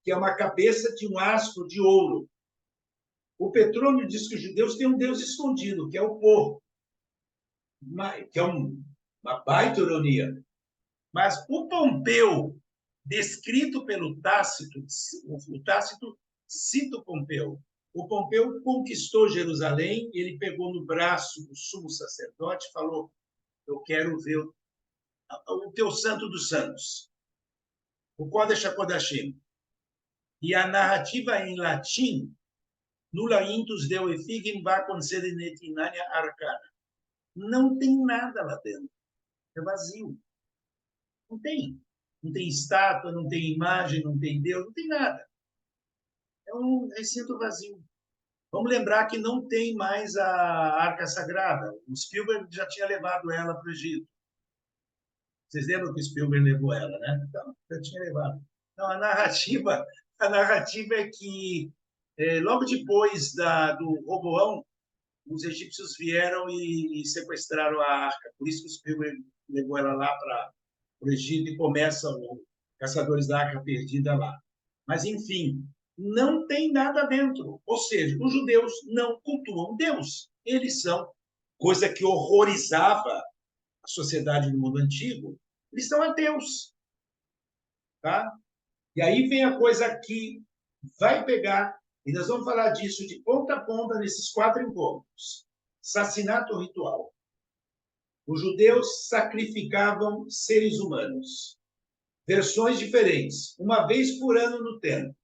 que é uma cabeça de um astro de ouro. O Petrônio diz que os judeus têm um Deus escondido, que é o porco, que é uma baita ironia. Mas o Pompeu, descrito pelo Tácito, o Tácito cita o Pompeu. O Pompeu conquistou Jerusalém, ele pegou no braço do sumo sacerdote e falou: eu quero ver o teu santo dos santos, o Kodesh HaKodashim. E a narrativa em latim, nulla intus deo effigem vacum sede netinania arcana. Não tem nada lá dentro. É vazio. Não tem. Não tem estátua, não tem imagem, não tem Deus, não tem nada. É um recinto vazio. Vamos lembrar que não tem mais a Arca Sagrada. O Spielberg já tinha levado ela para o Egito. Vocês lembram que o Spielberg levou ela, né? Então, já tinha levado. Então, a narrativa é que, logo depois do Roboão, os egípcios vieram e sequestraram a arca. Por isso que o Spielberg levou ela lá para o Egito e começa o Caçadores da Arca Perdida lá. Mas, enfim, não tem nada dentro. Ou seja, os judeus não cultuam Deus. Eles são, coisa que horrorizava a sociedade do mundo antigo, eles são ateus. Tá? E aí vem a coisa que vai pegar, e nós vamos falar disso de ponta a ponta nesses 4 encontros. Assassinato ritual. Os judeus sacrificavam seres humanos. Versões diferentes, uma vez por ano no templo.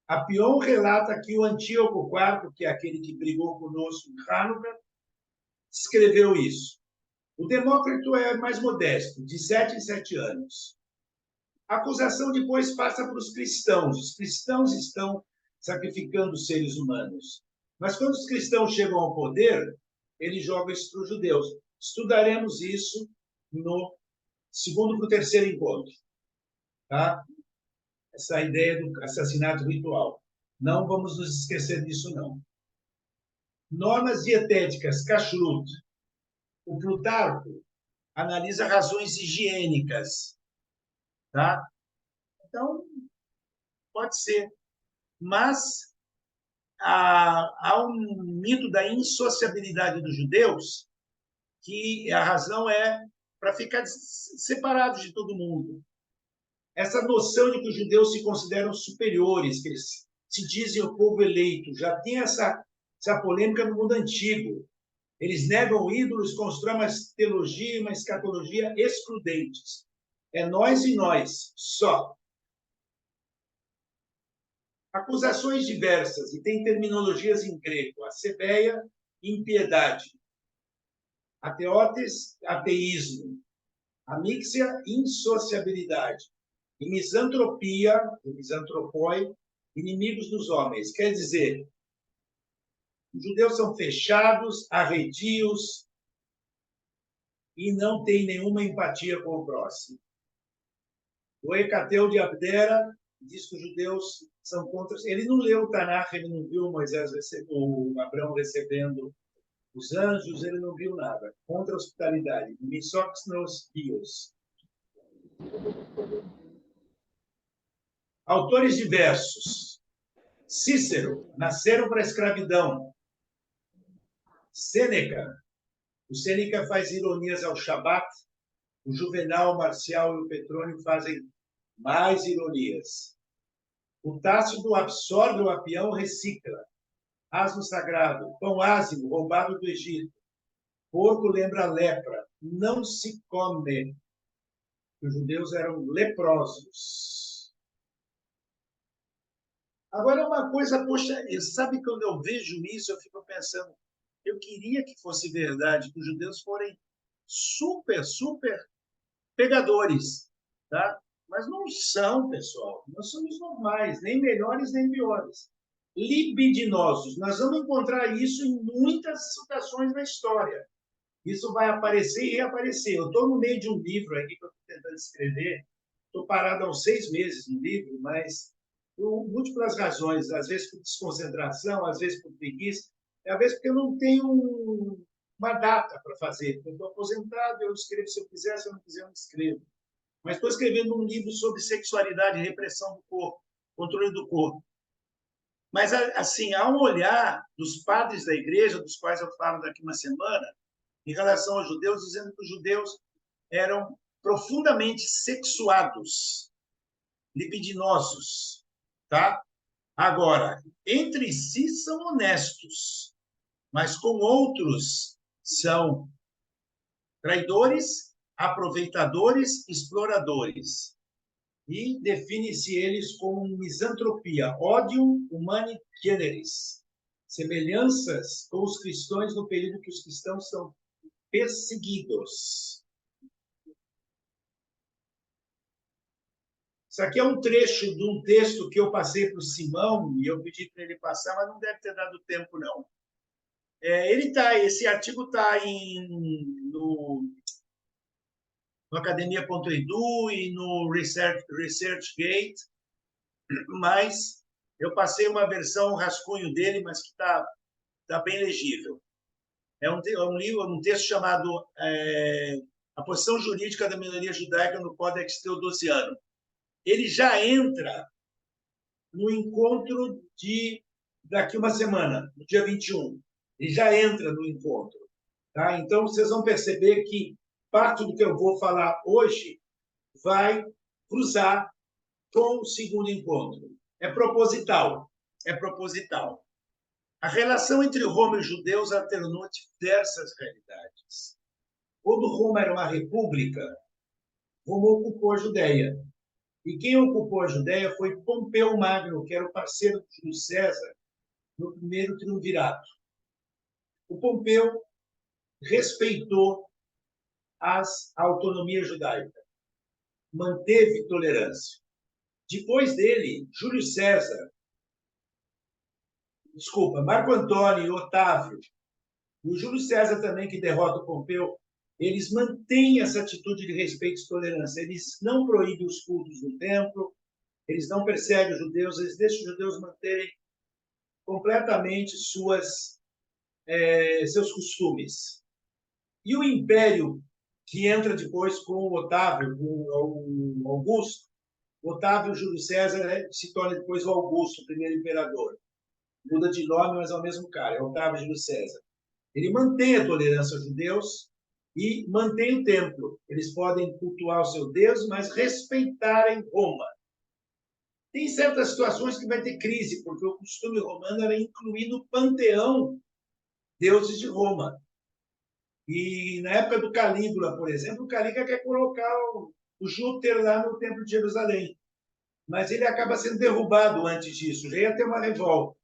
Apion relata que o Antíoco IV, que é aquele que brigou conosco em Hanukkah, escreveu isso. O Demócrito é mais modesto, de 7 em 7 anos. A acusação depois passa para os cristãos. Os cristãos estão sacrificando seres humanos. Mas quando os cristãos chegam ao poder, eles jogam isso para os judeus. Estudaremos isso no segundo para o terceiro encontro. Tá? Essa ideia do assassinato ritual. Não vamos nos esquecer disso, não. Normas dietéticas, kashrut. O Plutarco analisa razões higiênicas. Tá? Então, pode ser. Mas há um mito da insociabilidade dos judeus, que a razão é para ficar separados de todo mundo. Essa noção de que os judeus se consideram superiores, que eles se dizem o povo eleito, já tem essa polêmica no mundo antigo. Eles negam ídolos, constroem uma teologia e uma escatologia excludentes. É nós e nós, só. Acusações diversas, e tem terminologias em grego. Acebeia, impiedade. Ateotes, ateísmo. Amíxia, insociabilidade. E misantropia, misantropoi, inimigos dos homens. Quer dizer, os judeus são fechados, arredios e não têm nenhuma empatia com o próximo. O Hecateu de Abdera diz que os judeus são contra... Ele não leu o Tanakh, ele não viu o Abraão recebendo os anjos, ele não viu nada. Contra a hospitalidade. Misóxinos bios. Autores diversos. Cícero, nasceram para a escravidão. Sêneca. O Sêneca faz ironias ao Shabat. O Juvenal, o Marcial e o Petrônio fazem mais ironias. O Tácito absorve o Apião, recicla. Asno sagrado, pão ázimo, roubado do Egito. Porco lembra lepra, não se come. Os judeus eram leprosos. Agora, uma coisa, poxa, sabe quando eu vejo isso, eu fico pensando, eu queria que fosse verdade, que os judeus forem super pegadores, tá? Mas não são, pessoal. Nós somos normais, nem melhores nem piores. Libidinosos. Nós vamos encontrar isso em muitas situações da história. Isso vai aparecer e reaparecer. Eu estou no meio de um livro aqui que eu estou tentando escrever. Estou parado há uns 6 meses no livro, mas por múltiplas razões. Às vezes por desconcentração, às vezes por preguiça, às vezes porque eu não tenho uma data para fazer. Eu estou aposentado, eu escrevo se eu quiser, se eu não quiser, eu não escrevo. Mas estou escrevendo um livro sobre sexualidade, repressão do corpo, controle do corpo. Mas, assim, há um olhar dos padres da igreja, dos quais eu falo daqui uma semana, em relação aos judeus, dizendo que os judeus eram profundamente sexuados, libidinosos. Tá? Agora, entre si são honestos, mas com outros são traidores, aproveitadores, exploradores. E define-se eles como misantropia, odium humani generis, semelhanças com os cristãos no período que os cristãos são perseguidos. Isso aqui é um trecho de um texto que eu passei para o Simão, e eu pedi para ele passar, mas não deve ter dado tempo, não. Esse artigo está no academia.edu e no ResearchGate, mas eu passei uma versão, um rascunho dele, mas que está bem legível. É um texto chamado A Posição Jurídica da Minoria Judaica no Códex Teodosiano. Ele já entra no encontro daqui uma semana, no dia 21. Ele já entra no encontro. Tá? Então, vocês vão perceber que parte do que eu vou falar hoje vai cruzar com o segundo encontro. É proposital. É proposital. A relação entre Roma e os judeus alternou diversas realidades. Quando Roma era uma república, Roma ocupou a Judéia. E quem ocupou a Judéia foi Pompeu Magno, que era o parceiro de Júlio César no primeiro triunvirato. O Pompeu respeitou a autonomia judaica, manteve tolerância. Depois dele, Marco Antônio e Otávio, e o Júlio César também, que derrota o Pompeu, eles mantêm essa atitude de respeito e tolerância. Eles não proíbem os cultos no templo, eles não perseguem os judeus, eles deixam os judeus manterem completamente seus costumes. E o Império, que entra depois com o Otávio, com o Augusto, Otávio Júlio César se torna depois o Augusto, o primeiro imperador. Muda de nome, mas é o mesmo cara, é Otávio Júlio César. Ele mantém a tolerância aos judeus e mantém o templo. Eles podem cultuar o seu Deus, mas respeitarem Roma. Tem certas situações que vai ter crise, porque o costume romano era incluir no panteão deuses de Roma. E na época do Calígula, por exemplo, o Calígula quer colocar o Júpiter lá no Templo de Jerusalém. Mas ele acaba sendo derrubado antes disso, já ia ter uma revolta.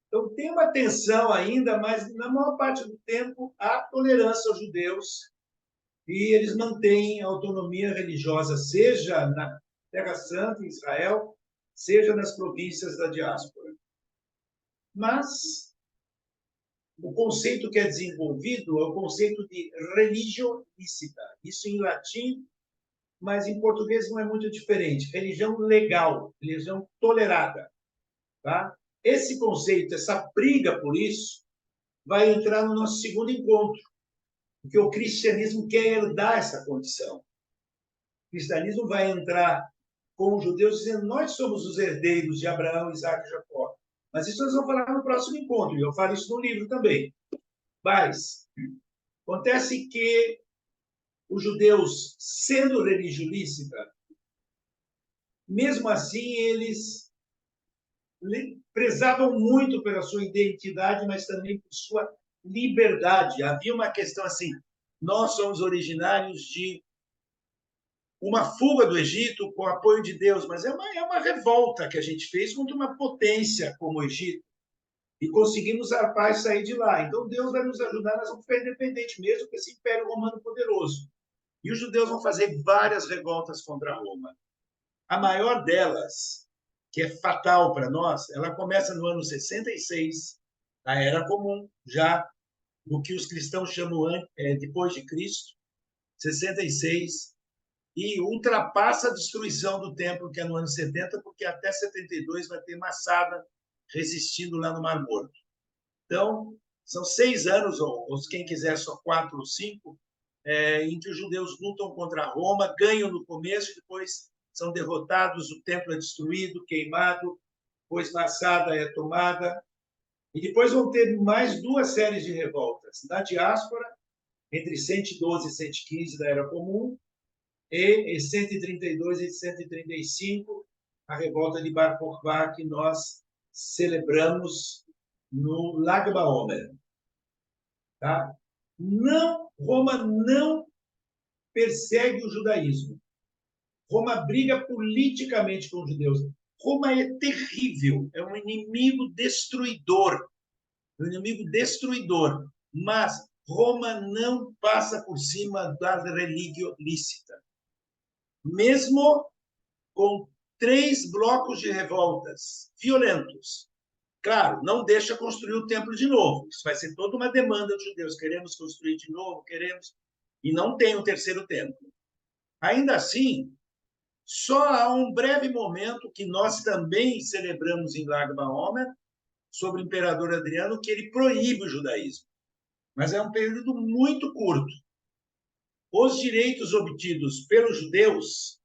Então, tem uma tensão ainda, mas na maior parte do tempo há tolerância aos judeus e eles mantêm a autonomia religiosa, seja na Terra Santa, em Israel, seja nas províncias da diáspora. Mas o conceito que é desenvolvido é o conceito de religio licita. Isso em latim, mas em português não é muito diferente. Religião legal, religião tolerada. Tá? Esse conceito, essa briga por isso, vai entrar no nosso segundo encontro, porque o cristianismo quer herdar essa condição. O cristianismo vai entrar com os judeus dizendo: nós somos os herdeiros de Abraão, Isaac e Jacó. Mas isso nós vamos falar no próximo encontro, e eu falo isso no livro também. Mas acontece que os judeus, sendo religião lícita, mesmo assim eles prezavam muito pela sua identidade, mas também por sua liberdade. Havia uma questão assim: nós somos originários de uma fuga do Egito com o apoio de Deus, mas é uma revolta que a gente fez contra uma potência como o Egito e conseguimos arpar e sair de lá. Então Deus vai nos ajudar, nós vamos ficar independentes mesmo com esse Império Romano poderoso. E os judeus vão fazer várias revoltas contra Roma. A maior delas, que é fatal para nós, ela começa no ano 66 da Era Comum, já no que os cristãos chamam depois de Cristo, 66, e ultrapassa a destruição do templo, que é no ano 70, porque até 72 vai ter Massada resistindo lá no Mar Morto. Então, são 6 anos, ou quem quiser só 4 ou 5, em que os judeus lutam contra Roma, ganham no começo e depois são derrotados, o templo é destruído, queimado, depois Massada é tomada. E depois vão ter mais 2 séries de revoltas. Na diáspora, entre 112 e 115 da Era Comum, e 132 e 135, a revolta de Bar Kokhba, que nós celebramos no Lag BaOmer. Tá? Roma não persegue o judaísmo. Roma briga politicamente com os judeus. Roma é terrível, é um inimigo destruidor. Mas Roma não passa por cima da religião lícita. Mesmo com 3 blocos de revoltas violentos. Claro, não deixa construir o templo de novo. Isso vai ser toda uma demanda dos judeus. Queremos construir de novo, queremos. E não tem o 3º templo. Ainda assim, só há um breve momento que nós também celebramos em Lag BaOmer, sobre o imperador Adriano, que ele proíbe o judaísmo. Mas é um período muito curto. Os direitos obtidos pelos judeus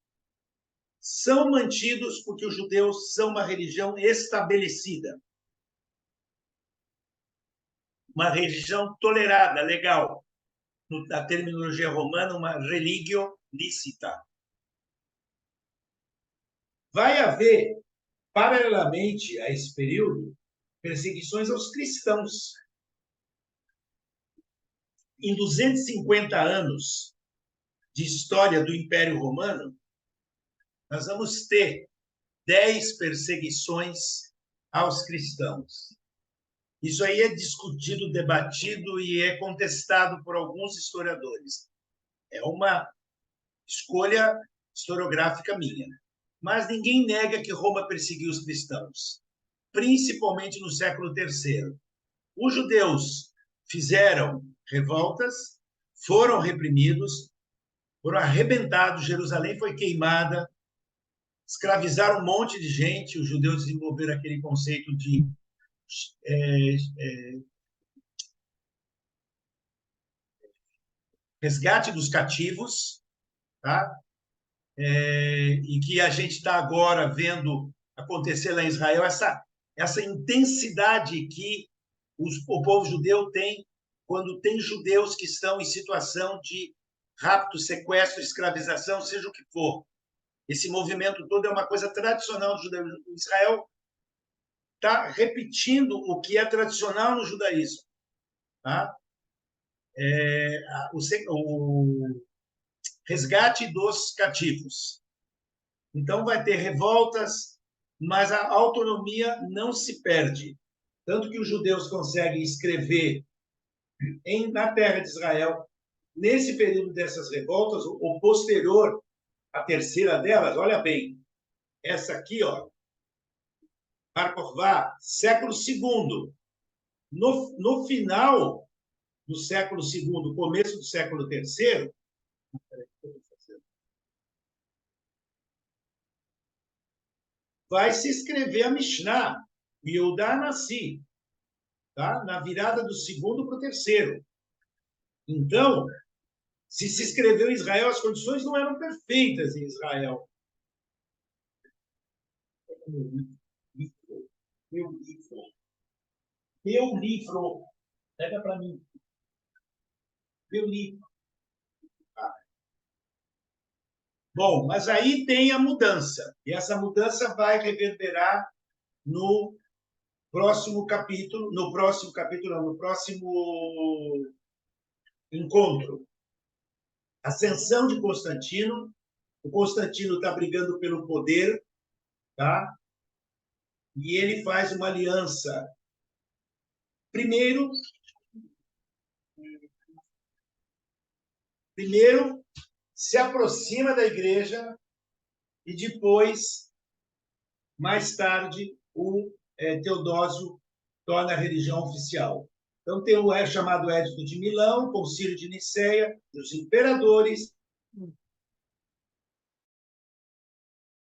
são mantidos porque os judeus são uma religião estabelecida. Uma religião tolerada, legal. Na terminologia romana, uma religio licita. vai haver, paralelamente a esse período, perseguições aos cristãos. Em 250 anos de história do Império Romano, nós vamos ter 10 perseguições aos cristãos. Isso aí é discutido, debatido e é contestado por alguns historiadores. É uma escolha historiográfica minha. Mas ninguém nega que Roma perseguiu os cristãos, principalmente no século III. Os judeus fizeram revoltas, foram reprimidos, foram arrebentados, Jerusalém foi queimada, escravizaram um monte de gente, os judeus desenvolveram aquele conceito de resgate dos cativos, tá? E que a gente está agora vendo acontecer lá em Israel, essa intensidade que o povo judeu tem quando tem judeus que estão em situação de rapto, sequestro, escravização, seja o que for. Esse movimento todo é uma coisa tradicional do judaísmo. Israel está repetindo o que é tradicional no judaísmo. Tá? O resgate dos cativos. Então, vai ter revoltas, mas a autonomia não se perde. Tanto que os judeus conseguem escrever na terra de Israel, nesse período dessas revoltas, o posterior, a terceira delas, olha bem, essa aqui, ó, Bar Kokhba, século II. No final do século II, começo do século III, vai se escrever a Mishnah, Yehudá Nassi, tá? Na virada do segundo para o terceiro. Então, se escreveu em Israel, as condições não eram perfeitas em Israel. Meu livro. Pega para mim. Meu livro. Bom, mas aí tem a mudança. E essa mudança vai reverberar no próximo capítulo, no próximo encontro. Ascensão de Constantino. O Constantino está brigando pelo poder, tá? E ele faz uma aliança. Primeiro, se aproxima da igreja e depois, mais tarde, o Teodósio torna a religião oficial. Então, tem o chamado Édito de Milão, Concílio de Nicéia, dos imperadores,